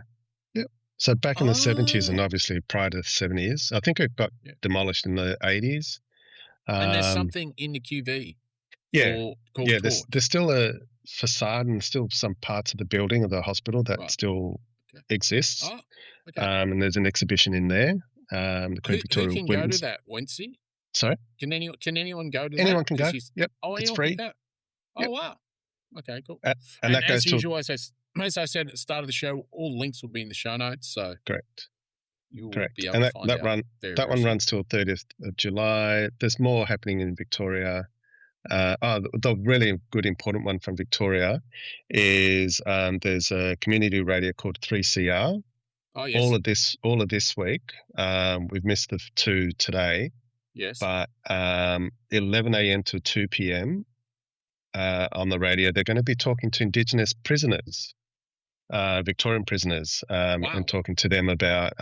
[SPEAKER 6] Yep. So back in the 70s, and obviously prior to the 70s, I think it got demolished in the 80s.
[SPEAKER 4] And there's something in the QV.
[SPEAKER 6] Yeah.
[SPEAKER 4] Called
[SPEAKER 6] there's still a facade and still some parts of the building of the hospital that still exists.
[SPEAKER 4] Okay.
[SPEAKER 6] And there's an exhibition in there. The Queen
[SPEAKER 4] Who
[SPEAKER 6] Victoria
[SPEAKER 4] can go to
[SPEAKER 6] Women's.
[SPEAKER 4] that, Wencee?
[SPEAKER 6] Sorry?
[SPEAKER 4] Can anyone go to that?
[SPEAKER 6] Anyone can go.
[SPEAKER 4] 'Cause she's-
[SPEAKER 6] Yep.
[SPEAKER 4] Oh,
[SPEAKER 6] It's
[SPEAKER 4] anyone
[SPEAKER 6] free.
[SPEAKER 4] can go. Oh,
[SPEAKER 6] Yep.
[SPEAKER 4] wow. Okay, cool.
[SPEAKER 6] And that goes
[SPEAKER 4] as
[SPEAKER 6] to
[SPEAKER 4] usual, as I said at the start of the show, all links will be in the show notes, so
[SPEAKER 6] correct.
[SPEAKER 4] you'll
[SPEAKER 6] Correct.
[SPEAKER 4] be able
[SPEAKER 6] And
[SPEAKER 4] to find out.
[SPEAKER 6] that one runs till 30th of July. There's more happening in Victoria. The really good important one from Victoria is there's a community radio called 3CR.
[SPEAKER 4] Oh, yes.
[SPEAKER 6] All of this week. We've missed the 2 today.
[SPEAKER 4] Yes.
[SPEAKER 6] But 11 a.m. to 2 p.m. On the radio, they're going to be talking to Indigenous prisoners, Victorian prisoners, and talking to them about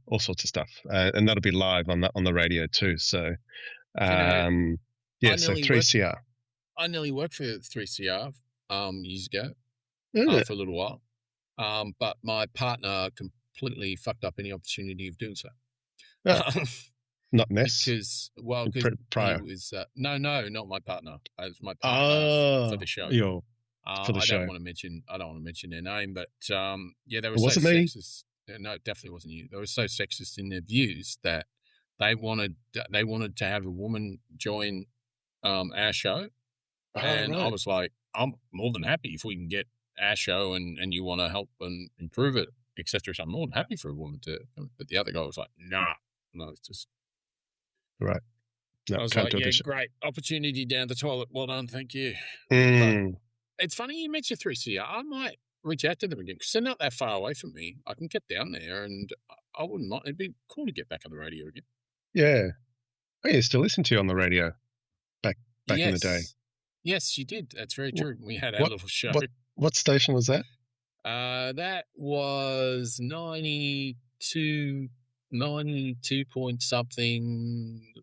[SPEAKER 6] all sorts of stuff. And that'll be live on the radio too. So so 3CR.
[SPEAKER 4] I nearly worked for 3CR years ago for a little while, but my partner completely fucked up any opportunity of doing so.
[SPEAKER 6] Not Ness?
[SPEAKER 4] Because
[SPEAKER 6] prior.
[SPEAKER 4] he was no, not my partner. It was my partner for the show.
[SPEAKER 6] For the show.
[SPEAKER 4] I don't want to mention their name, but they were
[SPEAKER 6] Was
[SPEAKER 4] so
[SPEAKER 6] it me?
[SPEAKER 4] sexist. No, it definitely wasn't you. They were so sexist in their views that they wanted to have a woman join our show, and I was like, I'm more than happy if we can get our show and you want to help and improve it, etc. So I'm more than happy for a woman to. But the other guy was like, no, it's just
[SPEAKER 6] right. No,
[SPEAKER 4] I was
[SPEAKER 6] can't
[SPEAKER 4] like,
[SPEAKER 6] do
[SPEAKER 4] yeah,
[SPEAKER 6] this.
[SPEAKER 4] great opportunity down the toilet. Well done, thank you. It's funny you mentioned 3CR. I might reach out to them again because they're not that far away from me. I can get down there, and I wouldn't mind. It'd be cool to get back on the radio again.
[SPEAKER 6] Yeah. I used to listen to you on the radio back in the day.
[SPEAKER 4] Yes, you did. That's very true. We had our little show.
[SPEAKER 6] What station was that?
[SPEAKER 4] That was 92 point something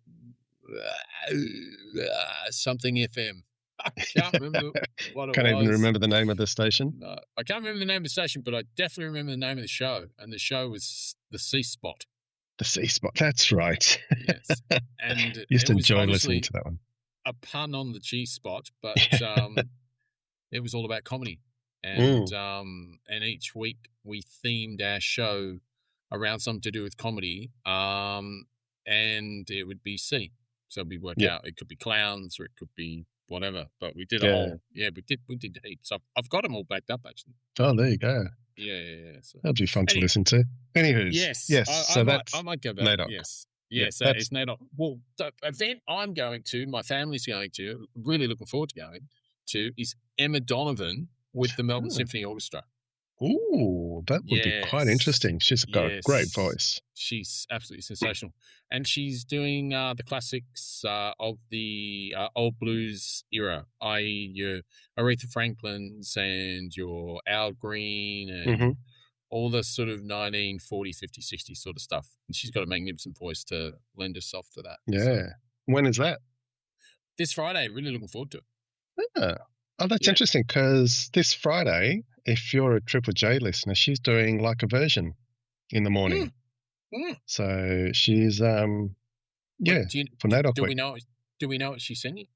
[SPEAKER 4] FM. I can't remember what it was.
[SPEAKER 6] Can't even remember the name of the station?
[SPEAKER 4] No, I can't remember the name of the station, but I definitely remember the name of the show. And the show was The C Spot.
[SPEAKER 6] The C Spot, that's right.
[SPEAKER 4] Yes. And
[SPEAKER 6] used to enjoy listening to that one.
[SPEAKER 4] A pun on the G Spot, but it was all about comedy. And each week we themed our show around something to do with comedy. And it would be C. So we work out. It could be clowns or it could be whatever. But we did a whole. Yeah, we did heaps. I've got them all backed up actually.
[SPEAKER 6] Oh, there you go.
[SPEAKER 4] Yeah. So,
[SPEAKER 6] that'd be fun to listen to. Anywho, yes.
[SPEAKER 4] I might go back.
[SPEAKER 6] NAIDOC.
[SPEAKER 4] Yes, it's NAIDOC. Well, the event I'm going to, my family's going to, really looking forward to going to, is Emma Donovan with the Melbourne Symphony Orchestra.
[SPEAKER 6] Ooh, that would be quite interesting. She's got a great voice.
[SPEAKER 4] She's absolutely sensational. And she's doing the classics of the old blues era, i.e. your Aretha Franklin's and your Al Green and all the sort of 1940, 50, 60 sort of stuff. And she's got a magnificent voice to lend herself to that.
[SPEAKER 6] Yeah.
[SPEAKER 4] So,
[SPEAKER 6] when is that?
[SPEAKER 4] This Friday. Really looking forward to it.
[SPEAKER 6] Yeah. Oh, that's interesting because this Friday, if you're a Triple J listener, she's doing like a version in the morning. So she's, for NAIDOC
[SPEAKER 4] do
[SPEAKER 6] week.
[SPEAKER 4] Do we know what she sent you?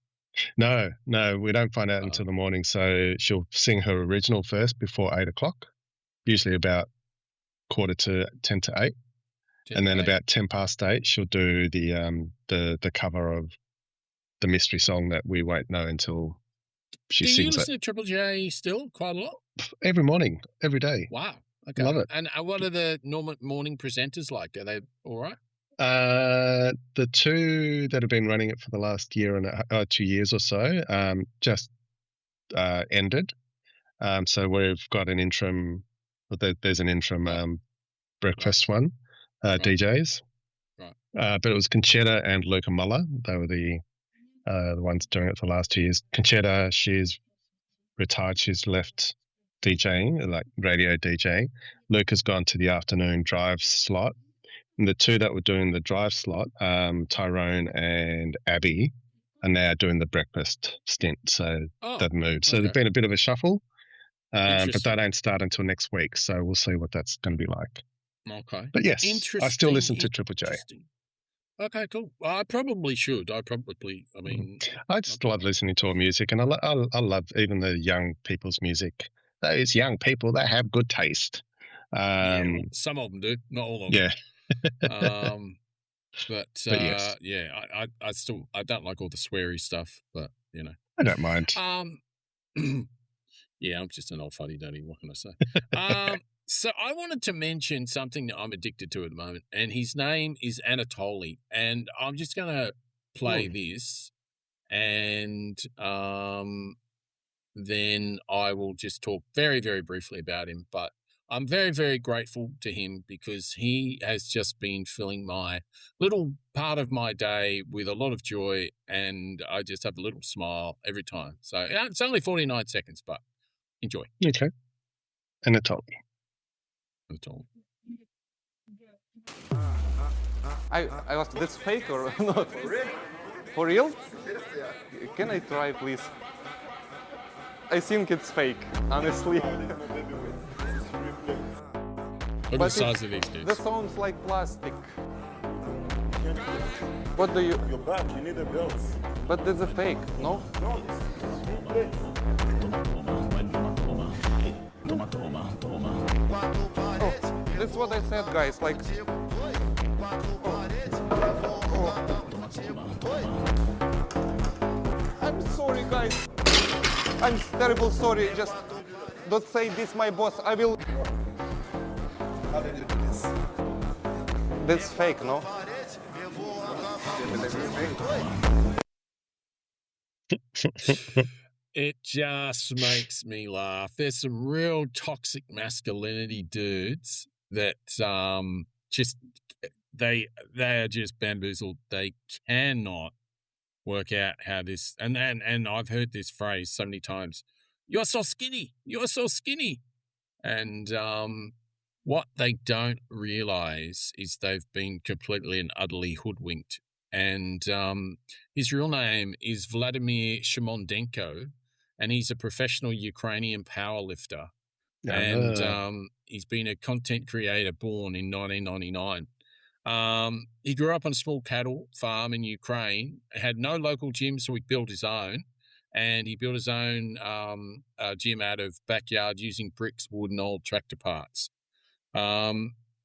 [SPEAKER 6] No, we don't find out until the morning. So she'll sing her original first before 8 o'clock, usually about 7:45 to 8. And then about 8:10, she'll do the cover of the mystery song that we won't know until she sings it.
[SPEAKER 4] Do you listen to Triple J still quite a lot?
[SPEAKER 6] Every morning, every day.
[SPEAKER 4] Wow. Okay.
[SPEAKER 6] Love it.
[SPEAKER 4] And what are the normal morning presenters like? Are they all right?
[SPEAKER 6] The two that have been running it for the last year and 2 years or so just ended. So we've got an interim. There's an interim breakfast one, DJs.
[SPEAKER 4] Right.
[SPEAKER 6] But it was Conchetta and Luca Muller. They were the ones doing it for the last 2 years. Conchetta, she's retired. She's left DJing, like radio DJing. Luca's gone to the afternoon drive slot. And the two that were doing the drive slot, Tyrone and Abby, are now doing the breakfast stint. So they've moved. So there's been a bit of a shuffle, but they don't start until next week. So we'll see what that's going to be like.
[SPEAKER 4] Okay.
[SPEAKER 6] But yes, I still listen to Triple J.
[SPEAKER 4] Okay, cool. I probably should. I
[SPEAKER 6] just love listening to her music, and I love even the young people's music. Those young people, they have good taste.
[SPEAKER 4] Some of them do, not all of them.
[SPEAKER 6] Yeah.
[SPEAKER 4] But
[SPEAKER 6] yes.
[SPEAKER 4] I still don't like all the sweary stuff, but
[SPEAKER 6] I don't mind.
[SPEAKER 4] Yeah, I'm just an old fuddy-duddy. What can I say? So I wanted to mention something that I'm addicted to at the moment, and his name is Anatoly, and I'm just going to play this, and then I will just talk very, very briefly about him. But I'm very, very grateful to him because he has just been filling my little part of my day with a lot of joy, and I just have a little smile every time. So it's only 49 seconds, but enjoy.
[SPEAKER 6] Okay. Anatoly.
[SPEAKER 11] I asked, this fake or not? For real? Can I try, please? I think it's fake, honestly.
[SPEAKER 4] Look at the size of these dudes.
[SPEAKER 11] This sounds like plastic. What do you...
[SPEAKER 12] Your back, you need a belt.
[SPEAKER 11] But there's a fake, no?
[SPEAKER 12] No,
[SPEAKER 11] Oh, this is what I said, guys, like... I'm sorry, guys. I'm terrible sorry, just don't say this, my boss. I will...
[SPEAKER 12] How did you do this?
[SPEAKER 11] That's fake, no?
[SPEAKER 4] It just makes me laugh. There's some real toxic masculinity dudes that just they are just bamboozled. They cannot work out how this and I've heard this phrase so many times. You're so skinny. You're so skinny. And what they don't realize is they've been completely and utterly hoodwinked. And his real name is Vladimir Shimondenko, and he's a professional Ukrainian powerlifter. And he's been a content creator born in 1999. He grew up on a small cattle farm in Ukraine, had no local gym, so he built his own. And he built his own gym out of backyard using bricks, wood, and old tractor parts.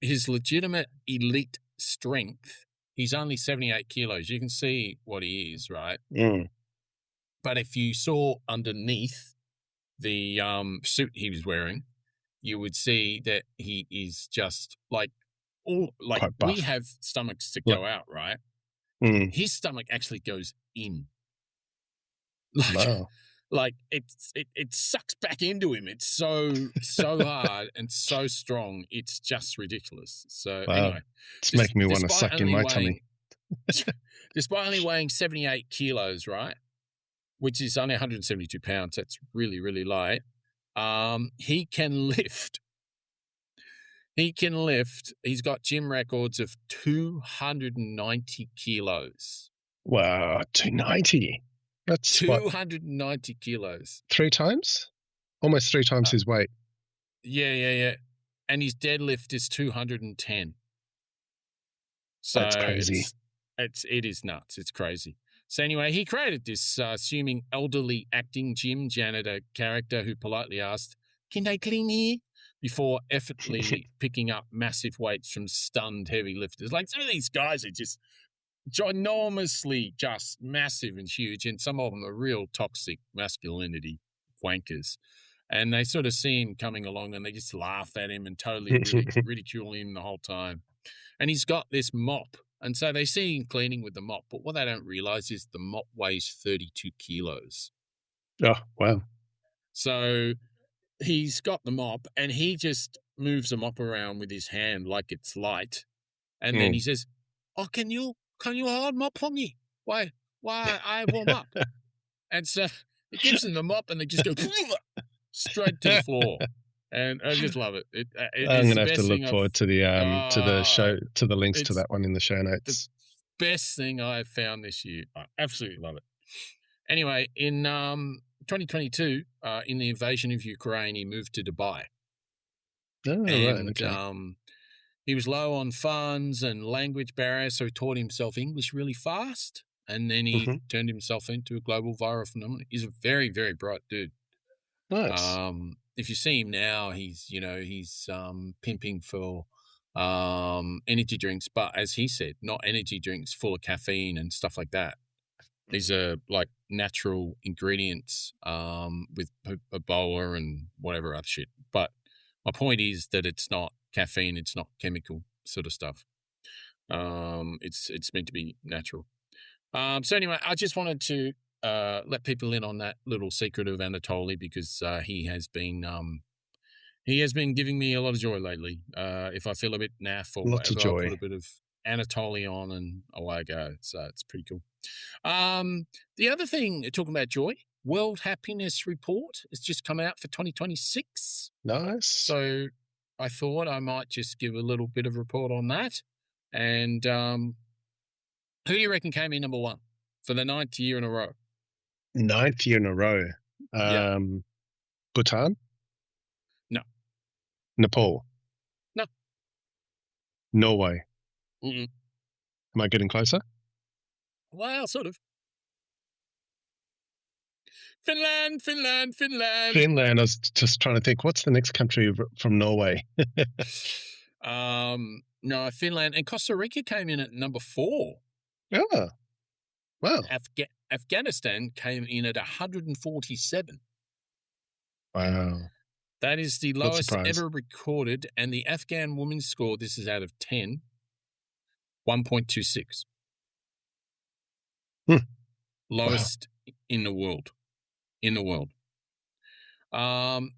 [SPEAKER 4] His legitimate elite strength, he's only 78 kilos. You can see what he is, right? But if you saw underneath the suit he was wearing, you would see that he is just like we have stomachs that go out, right? His stomach actually goes in. Like it sucks back into him. It's so hard and so strong. It's just ridiculous. So anyway,
[SPEAKER 6] it's making me want to suck in my tummy.
[SPEAKER 4] Despite only weighing 78 kilos, right, which is only 172 pounds, that's really, really light. He can lift. He's got gym records of 290 kilos.
[SPEAKER 6] Wow, 290. That's
[SPEAKER 4] 290 kilos.
[SPEAKER 6] 3 times? Almost 3 times his weight.
[SPEAKER 4] Yeah. And his deadlift is 210. So
[SPEAKER 6] that's crazy.
[SPEAKER 4] It is nuts. It's crazy. So anyway, he created this assuming elderly acting gym janitor character who politely asked, "Can I clean here?" before effortlessly picking up massive weights from stunned heavy lifters. Like some of these guys are just ginormously just massive and huge, and some of them are real toxic masculinity wankers. And they sort of see him coming along and they just laugh at him and totally ridicule him the whole time. And he's got this mop. And so they see him cleaning with the mop, but what they don't realize is the mop weighs 32 kilos.
[SPEAKER 6] Oh, wow.
[SPEAKER 4] So he's got the mop and he just moves the mop around with his hand like it's light. And then he says, "Oh, can you hold mop for me? Why I warm up?" And so he gives them the mop and they just go straight to the floor. And I just love it.
[SPEAKER 6] I'm going to have to look forward to the show, to the links to that one in the show notes.
[SPEAKER 4] The best thing I've found this year. I absolutely love it. Anyway, in 2022, in the invasion of Ukraine, he moved to Dubai.
[SPEAKER 6] Oh,
[SPEAKER 4] and
[SPEAKER 6] right, okay.
[SPEAKER 4] He was low on funds and language barriers, so he taught himself English really fast. And then he turned himself into a global viral phenomenon. He's a very, very bright dude.
[SPEAKER 6] Nice.
[SPEAKER 4] if you see him now, he's pimping for energy drinks, but as he said, not energy drinks full of caffeine and stuff like that. These are like natural ingredients with Ebola and whatever other shit. But my point is that it's not caffeine, it's not chemical sort of stuff. It's meant to be natural. So anyway, I just wanted to let people in on that little secret of Anatoly, because he has been giving me a lot of joy lately. If I feel a bit naff or
[SPEAKER 6] Lots of
[SPEAKER 4] whatever, I'll
[SPEAKER 6] joy.
[SPEAKER 4] put a bit of Anatoly on and away I go. So it's pretty cool. The other thing, talking about joy, World Happiness Report has just come out for 2026.
[SPEAKER 6] Nice.
[SPEAKER 4] So I thought I might just give a little bit of report on that. And who do you reckon came in number one for the 9th year in a row?
[SPEAKER 6] 9th year in a row. Bhutan?
[SPEAKER 4] No.
[SPEAKER 6] Nepal?
[SPEAKER 4] No.
[SPEAKER 6] Norway?
[SPEAKER 4] Mm-mm.
[SPEAKER 6] Am I getting closer?
[SPEAKER 4] Well, sort of. Finland.
[SPEAKER 6] Finland. I was just trying to think, what's the next country from Norway?
[SPEAKER 4] No, Finland and Costa Rica came in at number 4.
[SPEAKER 6] Oh, wow.
[SPEAKER 4] Afghanistan came in at 147.
[SPEAKER 6] Wow.
[SPEAKER 4] That is the lowest ever recorded, and the Afghan women's score, this is out of 10, 1.26. Lowest in the world. In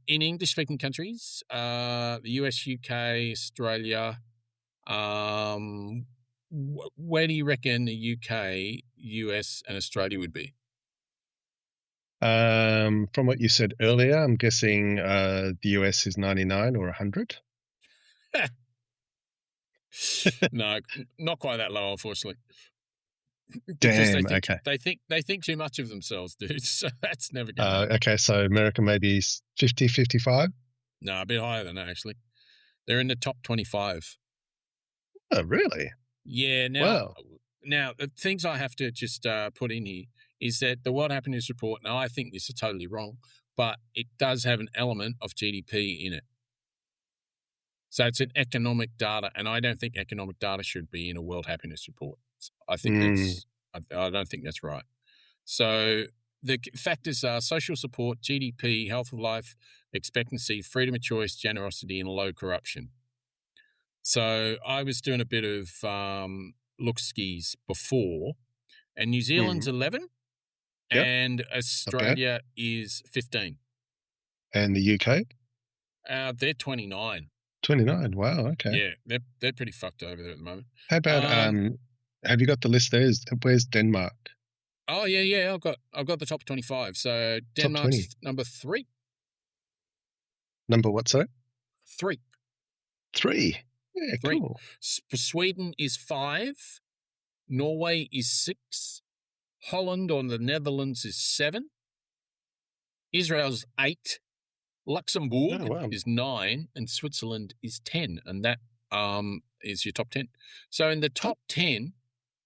[SPEAKER 4] English-speaking countries, the US, UK, Australia, where do you reckon the UK, US, and Australia would be?
[SPEAKER 6] From what you said earlier, I'm guessing the US is 99 or 100.
[SPEAKER 4] No, not quite that low, unfortunately.
[SPEAKER 6] Damn.
[SPEAKER 4] They think too much of themselves, dude. So that's never going to happen.
[SPEAKER 6] Okay, so America maybe 50, 55?
[SPEAKER 4] No, a bit higher than that, actually. They're in the top 25.
[SPEAKER 6] Oh, really?
[SPEAKER 4] Yeah. Now, the things I have to just put in here is that the World Happiness Report, now I think this is totally wrong, but it does have an element of GDP in it. So it's an economic data, and I don't think economic data should be in a World Happiness Report. I think I don't think that's right. So the factors are social support, GDP, health of life, expectancy, freedom of choice, generosity, and low corruption. So I was doing a bit of look-skis before, and New Zealand's 11, and Australia is 15.
[SPEAKER 6] And the UK?
[SPEAKER 4] They're 29.
[SPEAKER 6] 29. Wow. Okay.
[SPEAKER 4] Yeah, they're pretty fucked over there at the moment.
[SPEAKER 6] How about have you got the list there? Where's Denmark?
[SPEAKER 4] Oh yeah. I've got the top 25. So Denmark's number 3.
[SPEAKER 6] Number what? Sorry.
[SPEAKER 4] 3.
[SPEAKER 6] 3. Yeah,
[SPEAKER 4] 3.
[SPEAKER 6] cool.
[SPEAKER 4] Sweden is 5. Norway is 6. Holland or the Netherlands is 7. Israel's 8. Luxembourg is 9, and Switzerland is 10, and that is your top 10. So in the top 10,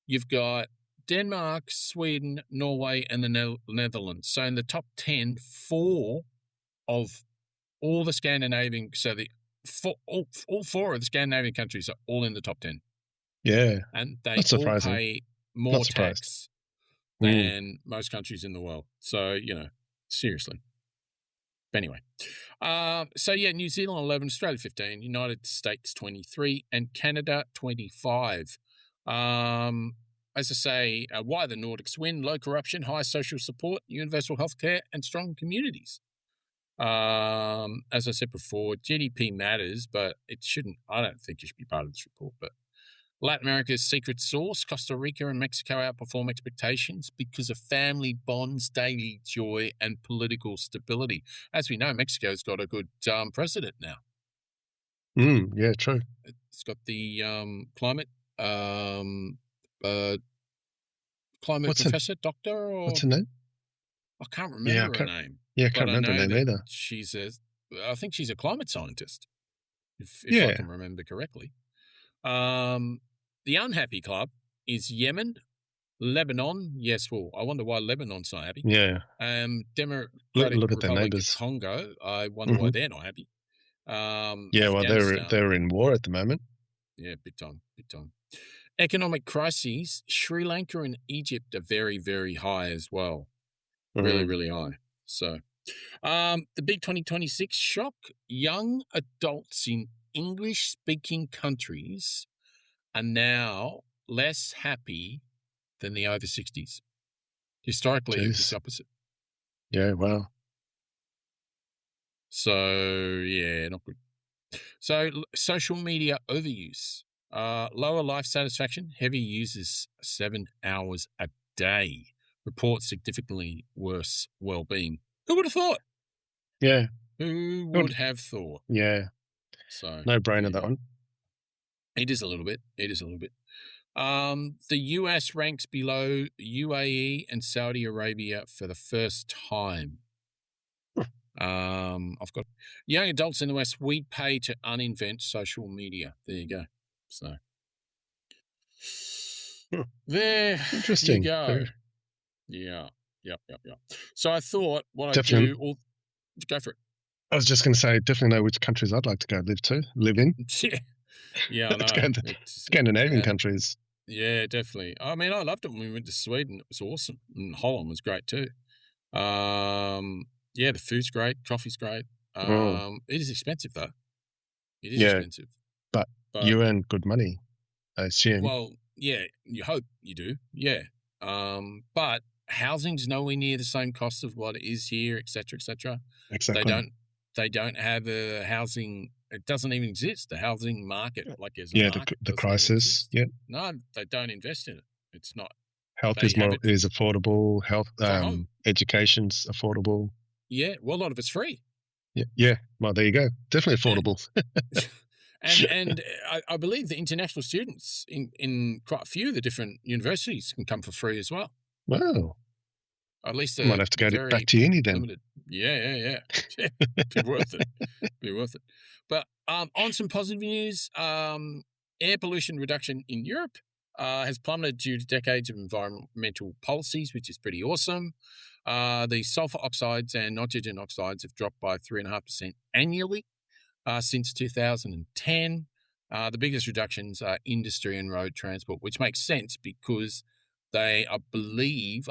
[SPEAKER 4] you've got Denmark, Sweden, Norway, and the Netherlands. So in the top 10, 4 of all the Scandinavian, so all 4 of the Scandinavian countries are all in the top 10.
[SPEAKER 6] Yeah,
[SPEAKER 4] and they all pay more tax than most countries in the world. So seriously. Anyway, New Zealand 11, Australia 15, United States 23, and Canada 25. As I say, why the Nordics win: low corruption, high social support, universal healthcare, and strong communities. As I said before, GDP matters, but it shouldn't. I don't think it should be part of this report. But Latin America's secret sauce: Costa Rica and Mexico outperform expectations because of family bonds, daily joy, and political stability. As we know, Mexico's got a good president now.
[SPEAKER 6] Yeah, true.
[SPEAKER 4] It's got the climate professor, doctor, or
[SPEAKER 6] what's her name?
[SPEAKER 4] I can't remember her name.
[SPEAKER 6] Yeah, I can't remember her name either.
[SPEAKER 4] I think she's a climate scientist, if I can remember correctly. The unhappy club is Yemen, Lebanon, yes. Well, I wonder why Lebanon's not happy.
[SPEAKER 6] Yeah.
[SPEAKER 4] Democratic
[SPEAKER 6] Look at their
[SPEAKER 4] Republic of
[SPEAKER 6] neighbours.
[SPEAKER 4] Congo, I wonder why they're not happy.
[SPEAKER 6] Yeah, well,
[SPEAKER 4] Afghanistan,
[SPEAKER 6] they're in war at the moment.
[SPEAKER 4] yeah, big time. Economic crises, Sri Lanka and Egypt are very, very high as well. Really, really high. So, the big 2026 shock, young adults in English-speaking countries are now less happy than the over 60s. Historically, it was opposite.
[SPEAKER 6] Yeah, wow.
[SPEAKER 4] So, yeah, not good. So, social media overuse. Lower life satisfaction, heavy users 7 hours a day. Reports significantly worse well-being. Who would have thought?
[SPEAKER 6] Yeah.
[SPEAKER 4] Who would have thought?
[SPEAKER 6] Yeah.
[SPEAKER 4] So
[SPEAKER 6] no brainer, that one.
[SPEAKER 4] It is a little bit. The US ranks below UAE and Saudi Arabia for the first time. I've got young adults in the West, we pay to uninvent social media. There you go. So there
[SPEAKER 6] Interesting.
[SPEAKER 4] you go. Yeah. Yep. So I thought what I'd do, go for it.
[SPEAKER 6] I was just going to say, definitely know which countries I'd like to go live in.
[SPEAKER 4] Yeah, I know.
[SPEAKER 6] Scandinavian countries.
[SPEAKER 4] Yeah, definitely. I mean, I loved it when we went to Sweden. It was awesome. And Holland was great too. Yeah, the food's great. Coffee's great. It is expensive, though. It is expensive.
[SPEAKER 6] But you earn good money, I assume.
[SPEAKER 4] Well, yeah, you hope you do. Yeah. But housing's nowhere near the same cost of what it is here, et cetera, et cetera.
[SPEAKER 6] Exactly.
[SPEAKER 4] They don't have a housing. It doesn't even exist. The housing market, like as a market,
[SPEAKER 6] the crisis. Yeah.
[SPEAKER 4] No, they don't invest in it. It's not.
[SPEAKER 6] Health is affordable. Health, education's affordable.
[SPEAKER 4] Yeah, well, a lot of it's free.
[SPEAKER 6] Yeah. Well, there you go. Definitely affordable.
[SPEAKER 4] And I believe the international students in quite a few of the different universities can come for free as well.
[SPEAKER 6] Wow.
[SPEAKER 4] At least
[SPEAKER 6] might have to go back to uni then.
[SPEAKER 4] Limited. Yeah. Be worth it. But on some positive news, air pollution reduction in Europe has plummeted due to decades of environmental policies, which is pretty awesome. The sulfur oxides and nitrogen oxides have dropped by 3.5% annually since 2010. The biggest reductions are industry and road transport, which makes sense because I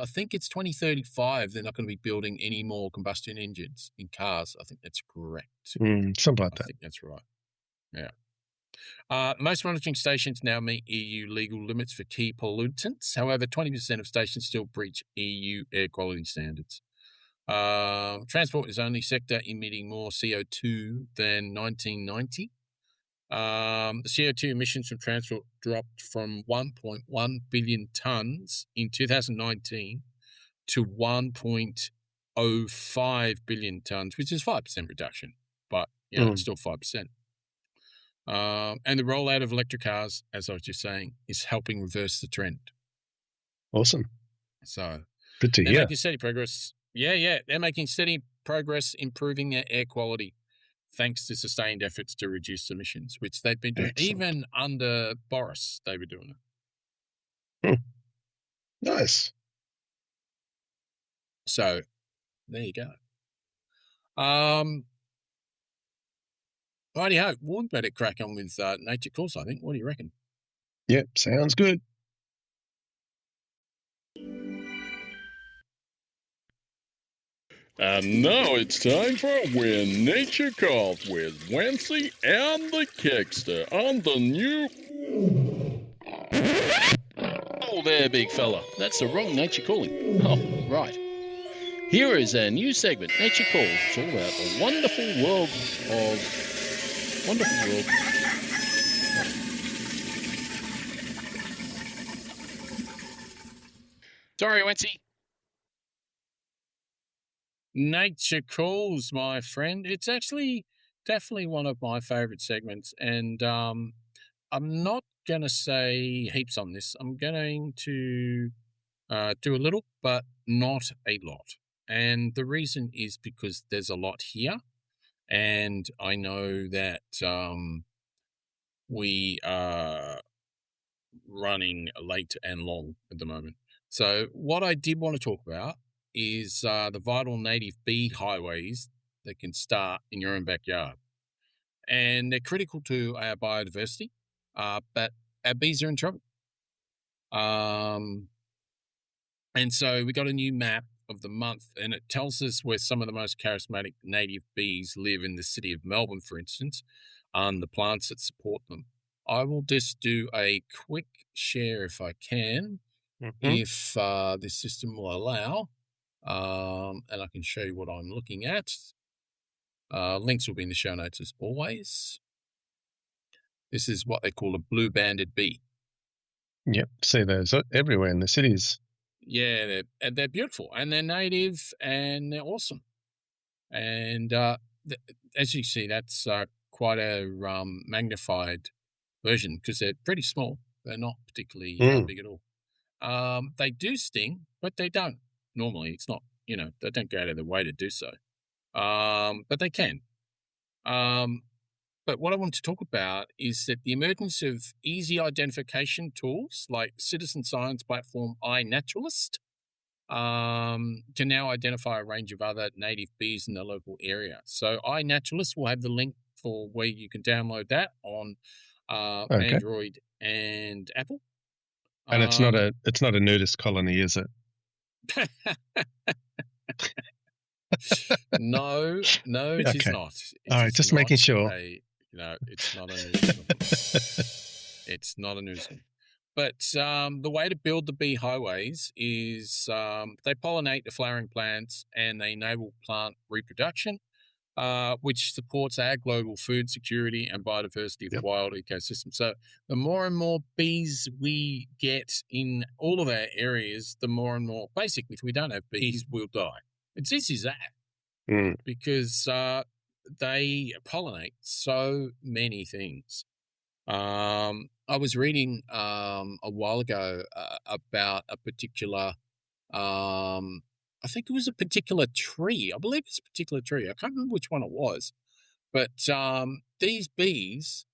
[SPEAKER 4] think it's 2035, they're not going to be building any more combustion engines in cars. I think that's correct.
[SPEAKER 6] Something like that.
[SPEAKER 4] I think that's right. Yeah. Most monitoring stations now meet EU legal limits for key pollutants. However, 20% of stations still breach EU air quality standards. Transport is the only sector emitting more CO2 than 1990. The CO2 emissions from transport dropped from 1.1 billion tonnes in 2019 to 1.05 billion tonnes, which is 5% reduction, but it's still 5%. And the rollout of electric cars, as I was just saying, is helping reverse the trend.
[SPEAKER 6] Awesome.
[SPEAKER 4] So
[SPEAKER 6] good to hear.
[SPEAKER 4] They're making steady progress. Yeah. They're making steady progress improving their air quality, thanks to sustained efforts to reduce emissions, which they've been doing. Excellent. Even under Boris, they were doing
[SPEAKER 6] it. Nice.
[SPEAKER 4] So, there you go. Righty-ho. We'd better crack on with Nature Calls, I think. What do you reckon?
[SPEAKER 6] Yep, sounds good.
[SPEAKER 2] And now it's time for Where Nature Calls with Wencee and the Kegsta on the new...
[SPEAKER 3] Oh there, big fella. That's the wrong nature calling. Oh, right. Here is our new segment, Nature Calls. It's all about the wonderful world. Sorry, Wencee.
[SPEAKER 4] Nature Calls, my friend. It's actually definitely one of my favourite segments, and I'm not going to say heaps on this. I'm going to do a little, but not a lot. And the reason is because there's a lot here, and I know that we are running late and long at the moment. So what I did want to talk about is the vital native bee highways that can start in your own backyard. And they're critical to our biodiversity, but our bees are in trouble. And so we got a new map of the month, and it tells us where some of the most charismatic native bees live in the city of Melbourne, for instance, and the plants that support them. I will just do a quick share if I can, if this system will allow, and I can show you what I'm looking at. Links will be in the show notes as always. This is what they call a blue-banded bee.
[SPEAKER 6] Yep, see those everywhere in the cities.
[SPEAKER 4] Yeah, they're beautiful, and they're native, and they're awesome. And as you see, that's quite a magnified version because they're pretty small. They're not particularly big at all. They do sting, but they don't. Normally, it's not, they don't go out of their way to do so. But they can. But what I want to talk about is that the emergence of easy identification tools like citizen science platform iNaturalist can now identify a range of other native bees in the local area. So iNaturalist will have the link for where you can download that on Android and Apple.
[SPEAKER 6] And it's not a nudist colony, is it?
[SPEAKER 4] No, it is not.
[SPEAKER 6] All right, just making sure.
[SPEAKER 4] It's not a nudism. It's not a nudism. But the way to build the bee highways is they pollinate the flowering plants and they enable plant reproduction, which supports our global food security and biodiversity of the wild ecosystem. So the more and more bees we get in all of our areas, the more and more, basically, if we don't have bees, we'll die. It's easy as that because they pollinate so many things. I was reading a while ago about a particular, I think it was a particular tree. I believe it's a particular tree. I can't remember which one it was. But these bees,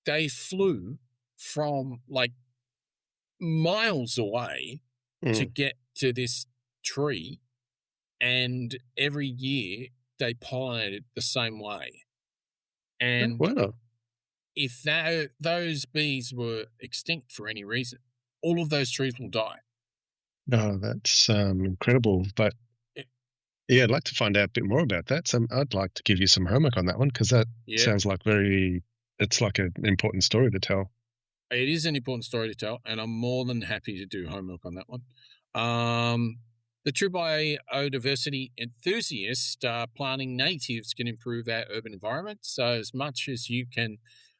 [SPEAKER 4] they flew from like miles away to get to this tree. And every year they pollinated the same way. And if those bees were extinct for any reason, all of those trees will die.
[SPEAKER 6] No, that's incredible. But yeah, I'd like to find out a bit more about that. So I'd like to give you some homework on that one because that sounds like it's like an important story to tell.
[SPEAKER 4] It is an important story to tell, and I'm more than happy to do homework on that one. The true biodiversity enthusiast planting natives can improve our urban environment. So as much as you can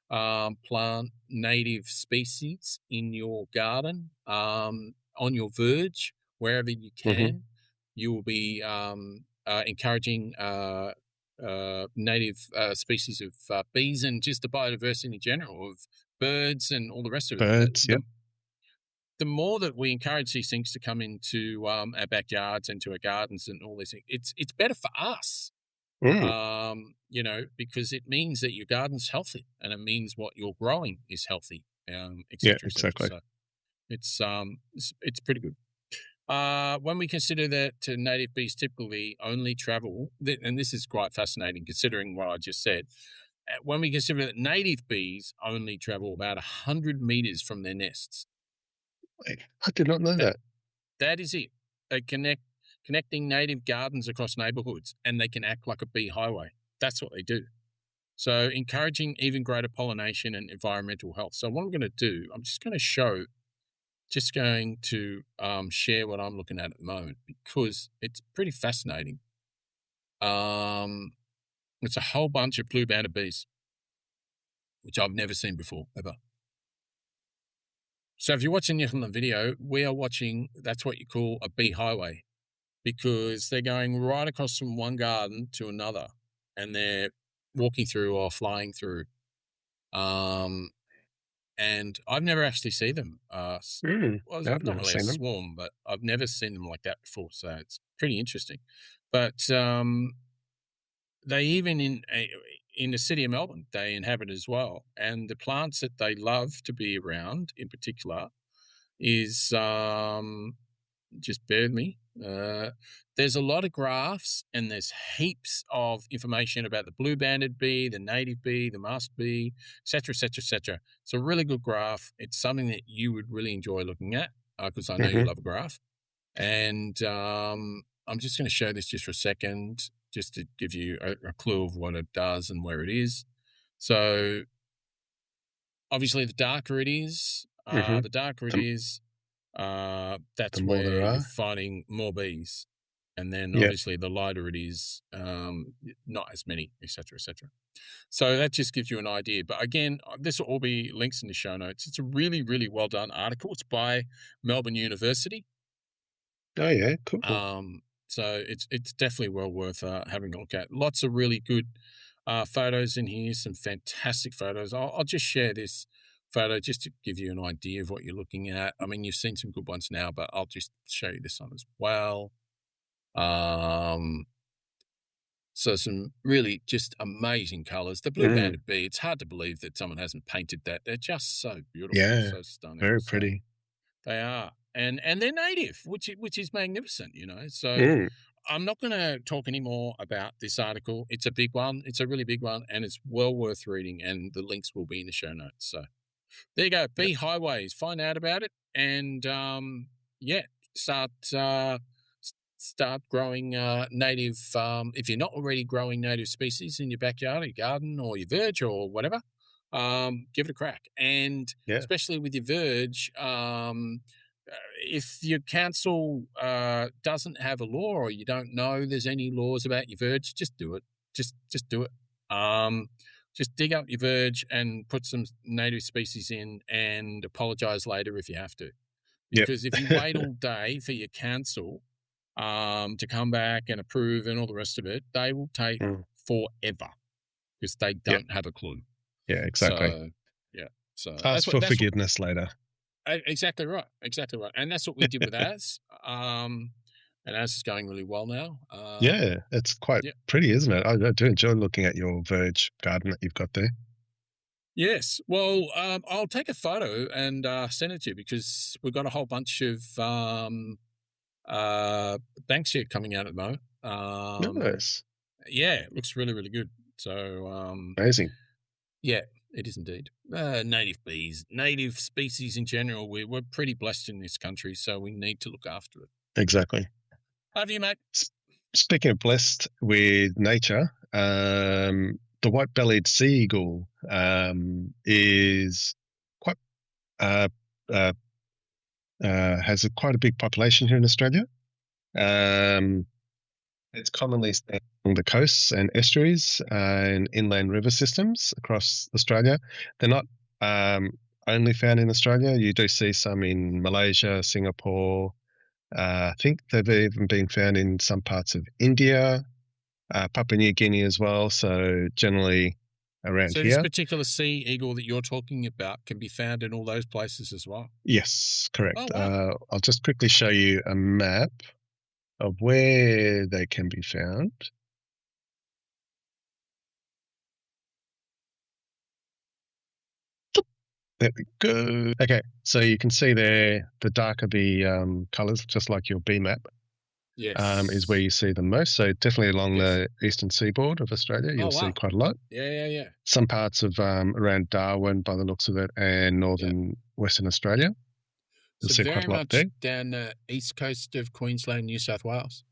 [SPEAKER 4] plant native species in your garden, on your verge, wherever you can, you will be encouraging native species of bees and just the biodiversity in general of birds and all the rest of it. The more that we encourage these things to come into our backyards and to our gardens and all these things, it's better for us, because it means that your garden's healthy and it means what you're growing is healthy, et cetera,
[SPEAKER 6] exactly.
[SPEAKER 4] So it's pretty good. When we consider that native bees typically only travel, and this is quite fascinating considering what I just said, when we consider that native bees only travel about 100 meters from their nests.
[SPEAKER 6] I did not know that.
[SPEAKER 4] That is it. They connecting native gardens across neighbourhoods, and they can act like a bee highway. That's what they do. So encouraging even greater pollination and environmental health. So what I'm going to do, I'm just going to share what I'm looking at the moment because it's pretty fascinating. It's a whole bunch of blue-banded bees, which I've never seen before, ever. So if you're watching this on the video, we are watching, that's what you call a bee highway because they're going right across from one garden to another and they're walking through or flying through. And I've never actually seen them. It's not really a swarm, but I've never seen them like that before. So it's pretty interesting. But they even in the city of Melbourne, they inhabit as well. And the plants that they love to be around in particular is just bear with me. There's a lot of graphs and there's heaps of information about the blue-banded bee, the native bee, the masked bee, etc., etc., etc. It's a really good graph. It's something that you would really enjoy looking at because I know you love a graph. And I'm just going to show this just for a second, just to give you a clue of what it does and where it is. So obviously the darker it is, that's where you're finding more bees. And then obviously the lighter it is, not as many, etc., etc. So that just gives you an idea. But again, this will all be links in the show notes. It's a really, really well done article. It's by Melbourne University.
[SPEAKER 6] Oh yeah, cool.
[SPEAKER 4] So it's definitely well worth having a look at. Lots of really good photos in here. Some fantastic photos. I'll just share this photo just to give you an idea of what you're looking at. I mean, you've seen some good ones now, but I'll just show you this one as well. So some really just amazing colours. The blue-banded bee, it's hard to believe that someone hasn't painted that. They're just so beautiful, so stunning.
[SPEAKER 6] Very pretty.
[SPEAKER 4] They are. And they're native, which is magnificent, you know. So I'm not going to talk anymore about this article. It's a big one. It's a really big one, and it's well worth reading, and the links will be in the show notes. So there you go. Bee highways. Find out about it, and start growing native. If you're not already growing native species in your backyard, or your garden, or your verge, or whatever, give it a crack. And especially with your verge, if your council doesn't have a law, or you don't know there's any laws about your verge, just do it. Just do it. Just dig up your verge and put some native species in, and apologise later if you have to. Because if you wait all day for your council to come back and approve and all the rest of it, they will take forever because they don't have a clue.
[SPEAKER 6] Yeah, exactly.
[SPEAKER 4] So
[SPEAKER 6] ask for forgiveness later.
[SPEAKER 4] Exactly right. And that's what we did with Az. And Az is going really well now.
[SPEAKER 6] It's quite pretty, isn't it? I do enjoy looking at your verge garden that you've got there.
[SPEAKER 4] Yes. Well, I'll take a photo and send it to you because we've got a whole bunch of Banksia coming out at the moment.
[SPEAKER 6] Nice.
[SPEAKER 4] Yeah, it looks really, really good. So
[SPEAKER 6] amazing.
[SPEAKER 4] Yeah, it is indeed. Native bees, native species in general, we're pretty blessed in this country, so we need to look after it.
[SPEAKER 6] Exactly.
[SPEAKER 4] Have you, mate?
[SPEAKER 6] Speaking of blessed with nature, the white-bellied sea eagle is quite has quite a big population here in Australia. It's commonly seen along the coasts and estuaries and inland river systems across Australia. They're not only found in Australia. You do see some in Malaysia, Singapore. I think they've even been found in some parts of India, Papua New Guinea as well. So generally around here. So
[SPEAKER 4] this particular sea eagle that you're talking about can be found in all those places as well?
[SPEAKER 6] Yes, correct.
[SPEAKER 4] Oh, wow.
[SPEAKER 6] I'll just quickly show you a map of where they can be found. There we go. Okay, so you can see there the darker the colours, just like your B map, is where you see them most. So definitely along the eastern seaboard of Australia, you'll see quite a lot.
[SPEAKER 4] Yeah.
[SPEAKER 6] Some parts of around Darwin, by the looks of it, and northern Western Australia. You'll see quite a lot there.
[SPEAKER 4] Down the east coast of Queensland, New South Wales.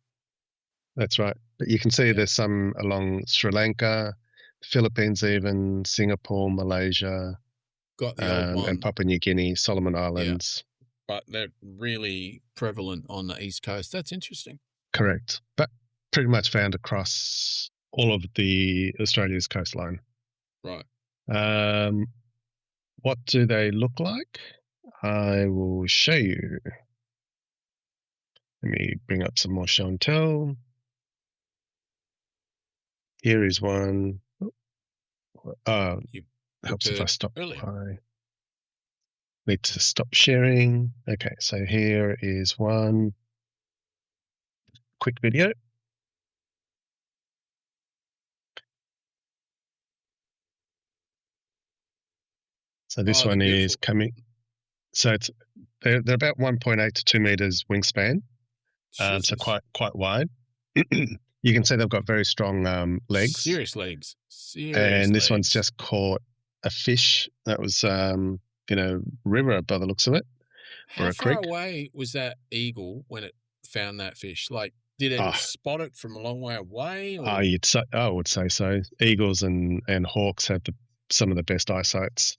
[SPEAKER 6] That's right. But you can see there's some along Sri Lanka, Philippines even, Singapore, Malaysia,
[SPEAKER 4] got the old one.
[SPEAKER 6] And Papua New Guinea, Solomon Islands.
[SPEAKER 4] But they're really prevalent on the east coast. That's interesting.
[SPEAKER 6] Correct. But pretty much found across all of the Australia's coastline.
[SPEAKER 4] Right.
[SPEAKER 6] What do they look like? I will show you. Let me bring up some more show and tell. Here is one. Helps if I stop. I need to stop sharing. Okay, so here is one quick video. So this one is coming So they're about 1.8 to 2 meters wingspan, so quite wide. You can see they've got very strong legs.
[SPEAKER 4] Serious legs.
[SPEAKER 6] And this one's just caught a fish that was, river by the looks of it.
[SPEAKER 4] How far away was that eagle when it found that fish? Like, did it spot it from a long way away? Or?
[SPEAKER 6] I would say so. Eagles and hawks have some of the best eyesights.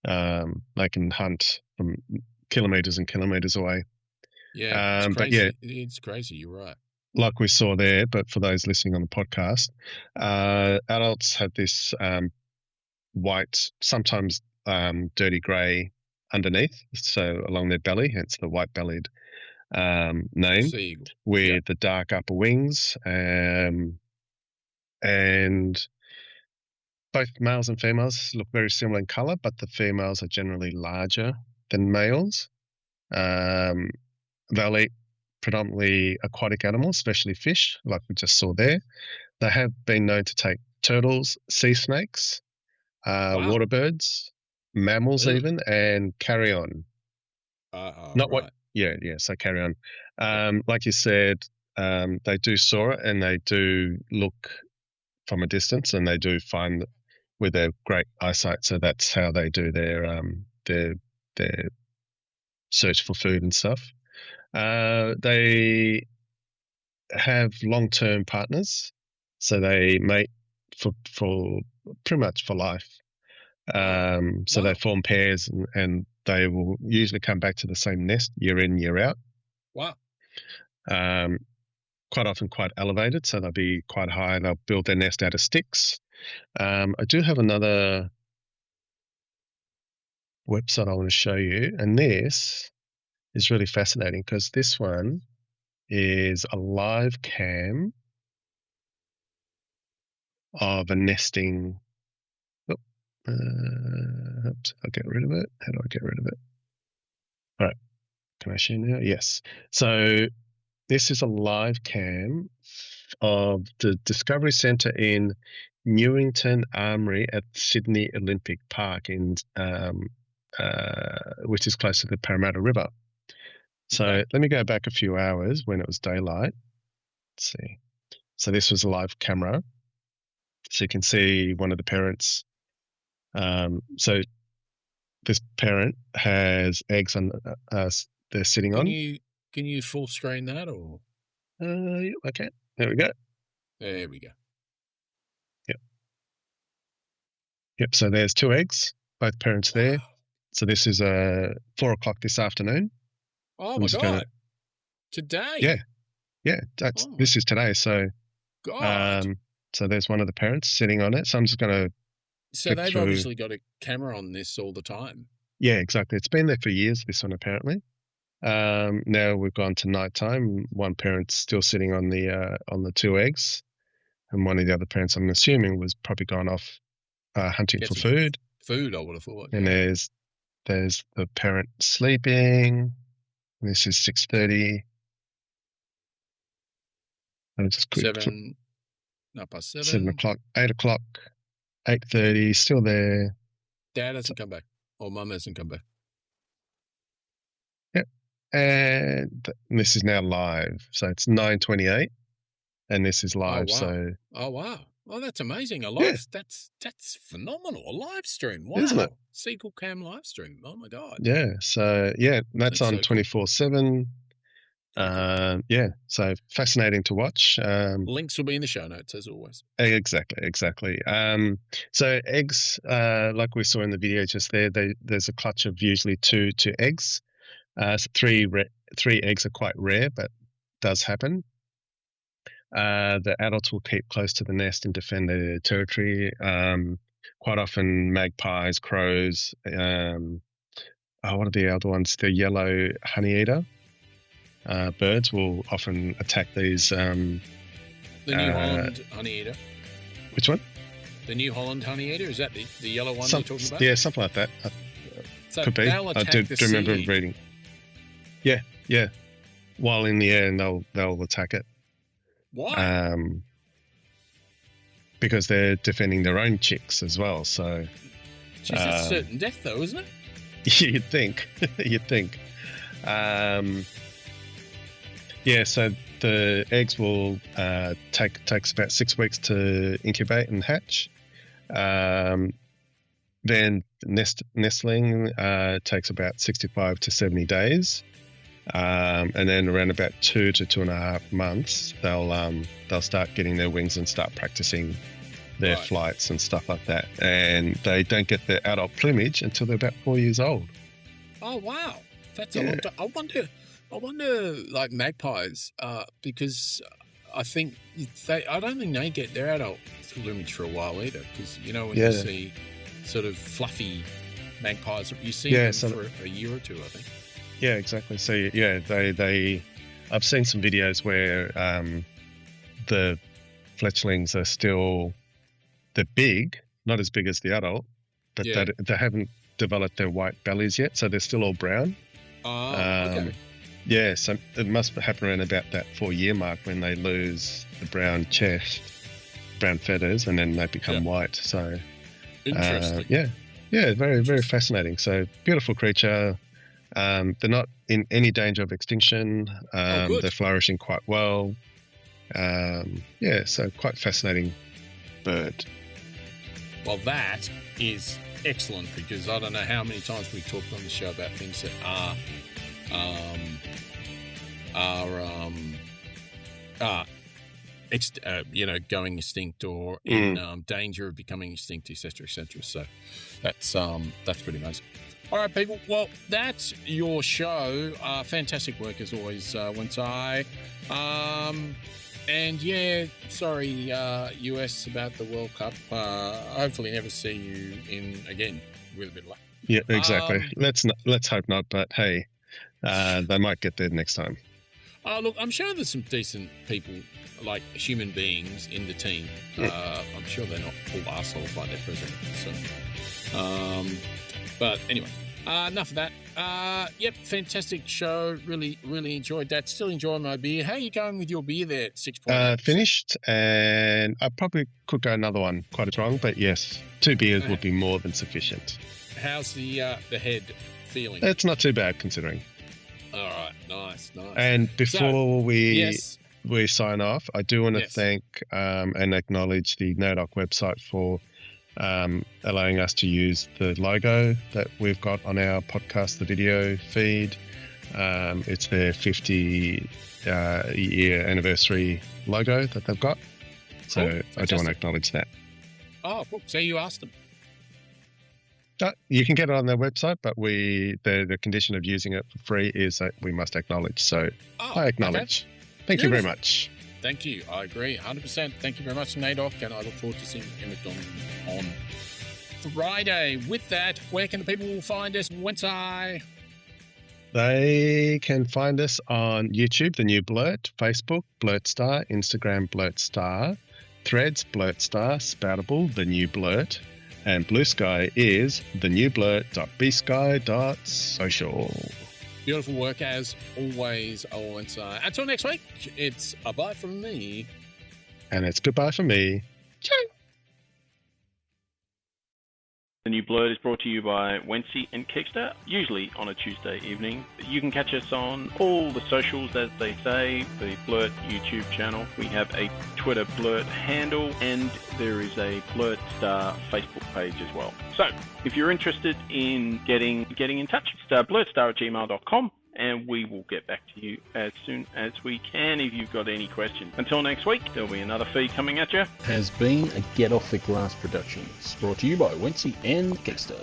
[SPEAKER 6] They can hunt from kilometers and kilometers away.
[SPEAKER 4] Yeah, it's crazy. But it's crazy. You're right.
[SPEAKER 6] Like we saw there, but for those listening on the podcast, adults have this white, sometimes dirty grey underneath, so along their belly, hence the white-bellied name, with the dark upper wings, and both males and females look very similar in colour, but the females are generally larger than males. They'll eat predominantly aquatic animals, especially fish, like we just saw there. They have been known to take turtles, sea snakes, water birds, mammals even, and carrion. So carrion. Like you said, they do soar it, and they do look from a distance, and they do find with their great eyesight. So that's how they do their search for food and stuff. They have long-term partners, so they mate for pretty much for life. So they form pairs, and they will usually come back to the same nest year in, year out.
[SPEAKER 4] Wow.
[SPEAKER 6] Quite often quite elevated, so they'll be quite high. They'll build their nest out of sticks. I do have another website I want to show you, and this is really fascinating because this one is a live cam of a nesting. I'll get rid of it. How do I get rid of it? All right. Can I share now? Yes. So this is a live cam of the Discovery Centre in Newington Armoury at Sydney Olympic Park, which is close to the Parramatta River. So let me go back a few hours when it was daylight. Let's see. So this was a live camera. So you can see one of the parents. So this parent has eggs on. They're sitting on.
[SPEAKER 4] Can you full screen that or?
[SPEAKER 6] Yeah, okay. There we go.
[SPEAKER 4] There we go.
[SPEAKER 6] Yep. So there's 2 eggs, both parents there. So this is 4:00 this afternoon.
[SPEAKER 4] Oh my God! Today.
[SPEAKER 6] Yeah. This is today. So, so there's one of the parents sitting on it. So I'm just going to.
[SPEAKER 4] So they've obviously got a camera on this all the time.
[SPEAKER 6] Yeah, exactly. It's been there for years. This one apparently. Now we've gone to nighttime. One parent's still sitting on the 2 eggs, and one of the other parents, I'm assuming, was probably gone off hunting for food.
[SPEAKER 4] Food, I would have thought.
[SPEAKER 6] And there's the parent sleeping. This is 6:30. Just quick.
[SPEAKER 4] 7
[SPEAKER 6] o'clock, 8 o'clock, 8:30. Still there.
[SPEAKER 4] Dad hasn't come back, or Mum hasn't come back.
[SPEAKER 6] Yep. And this is now live, so it's 9:28, and this is live.
[SPEAKER 4] Oh wow! Oh, that's amazing. That's phenomenal. A live stream. Wow.
[SPEAKER 6] Isn't it?
[SPEAKER 4] Sequel cam live stream. Oh my God.
[SPEAKER 6] Yeah. So that's on 24/7. So fascinating to watch.
[SPEAKER 4] Links will be in the show notes as always.
[SPEAKER 6] Exactly. So eggs, like we saw in the video just there, there's a clutch of usually two eggs. So three eggs are quite rare, but does happen. The adults will keep close to the nest and defend their territory. Quite often magpies, crows, what are the other ones? The yellow honey eater birds will often attack these.
[SPEAKER 4] The New Holland honey eater.
[SPEAKER 6] Which one?
[SPEAKER 4] The New Holland honey eater? Is that the yellow one you're talking about?
[SPEAKER 6] Yeah, something like that.
[SPEAKER 4] So
[SPEAKER 6] could be. I do remember reading. Yeah. While in the air, and they'll attack it.
[SPEAKER 4] Why?
[SPEAKER 6] Because they're defending their own chicks as well. So,
[SPEAKER 4] that's certain death, though, isn't it?
[SPEAKER 6] You'd think. So the eggs will takes about 6 weeks to incubate and hatch. Then nestling takes about 65 to 70 days. And then around about 2 to 2.5 months, they'll start getting their wings and start practicing their flights and stuff like that. And they don't get their adult plumage until they're about 4 years old.
[SPEAKER 4] Oh wow, that's a long time. I wonder, like magpies, because I don't think they get their adult plumage for a while either. Because when you see sort of fluffy magpies, you see them for a year or two, I think.
[SPEAKER 6] Yeah, exactly. So I've seen some videos where the fletchlings are they're big, not as big as the adult, but they haven't developed their white bellies yet, so they're still all brown.
[SPEAKER 4] Okay.
[SPEAKER 6] Yeah, so it must happen around about that 4-year mark when they lose the brown chest, brown feathers, and then they become white. So,
[SPEAKER 4] interesting.
[SPEAKER 6] Very, very fascinating. So, beautiful creature. They're not in any danger of extinction. They're flourishing quite well. So quite fascinating bird.
[SPEAKER 4] Well, that is excellent, because I don't know how many times we talked on the show about things that are going extinct or in danger of becoming extinct, etc., etc. So that's pretty amazing. All right, people. Well, that's your show. Fantastic work as always, Wencee. And sorry, US about the World Cup. Hopefully, never see you in again with a bit of luck.
[SPEAKER 6] Yeah, exactly. Let's hope not. But hey, they might get there next time.
[SPEAKER 4] Look, I'm sure there's some decent people, like human beings, in the team. I'm sure they're not all assholes like their president. So, but anyway, enough of that. Fantastic show. Really, really enjoyed that. Still enjoying my beer. How are you going with your beer there at 6.8?
[SPEAKER 6] Finished, and I probably could go another one quite strong, but yes, 2 beers would be more than sufficient.
[SPEAKER 4] How's the head feeling?
[SPEAKER 6] It's not too bad considering.
[SPEAKER 4] All right, nice.
[SPEAKER 6] And before we sign off, I do want to thank and acknowledge the NAIDOC website for allowing us to use the logo that we've got on our podcast, the video feed. It's their 50-year anniversary logo that they've got. So cool. I do want to acknowledge that.
[SPEAKER 4] Oh, cool. So you asked them.
[SPEAKER 6] You can get it on their website, but the condition of using it for free is that we must acknowledge. So I acknowledge. Okay. Thank you very much.
[SPEAKER 4] Thank you. I agree 100%. Thank you very much, NAIDOC, and I look forward to seeing Emmett on Friday. With that, where can the people find us, Wencee?
[SPEAKER 6] They can find us on YouTube, The New Blurt, Facebook, Blurtstar, Instagram, Blurtstar, Threads, Blurtstar, Spoutable, The New Blurt, and Blue Sky is thenewblurt.bsky.social.
[SPEAKER 4] Beautiful work as always, Wencee. Until next week, it's a bye from me.
[SPEAKER 6] And it's goodbye from me. Ciao.
[SPEAKER 13] The New Blurt is brought to you by Wencee and Kegsta, usually on a Tuesday evening. You can catch us on all the socials, as they say, the Blurt YouTube channel. We have a Twitter Blurt handle, and there is a Blurtstar Facebook page as well. So, if you're interested in getting in touch, it's blurtstar@gmail.com, and we will get back to you as soon as we can if you've got any questions. Until next week, there'll be another feed coming at you.
[SPEAKER 3] Has been a Get Off the Glass production, brought to you by Wencee and Kegsta.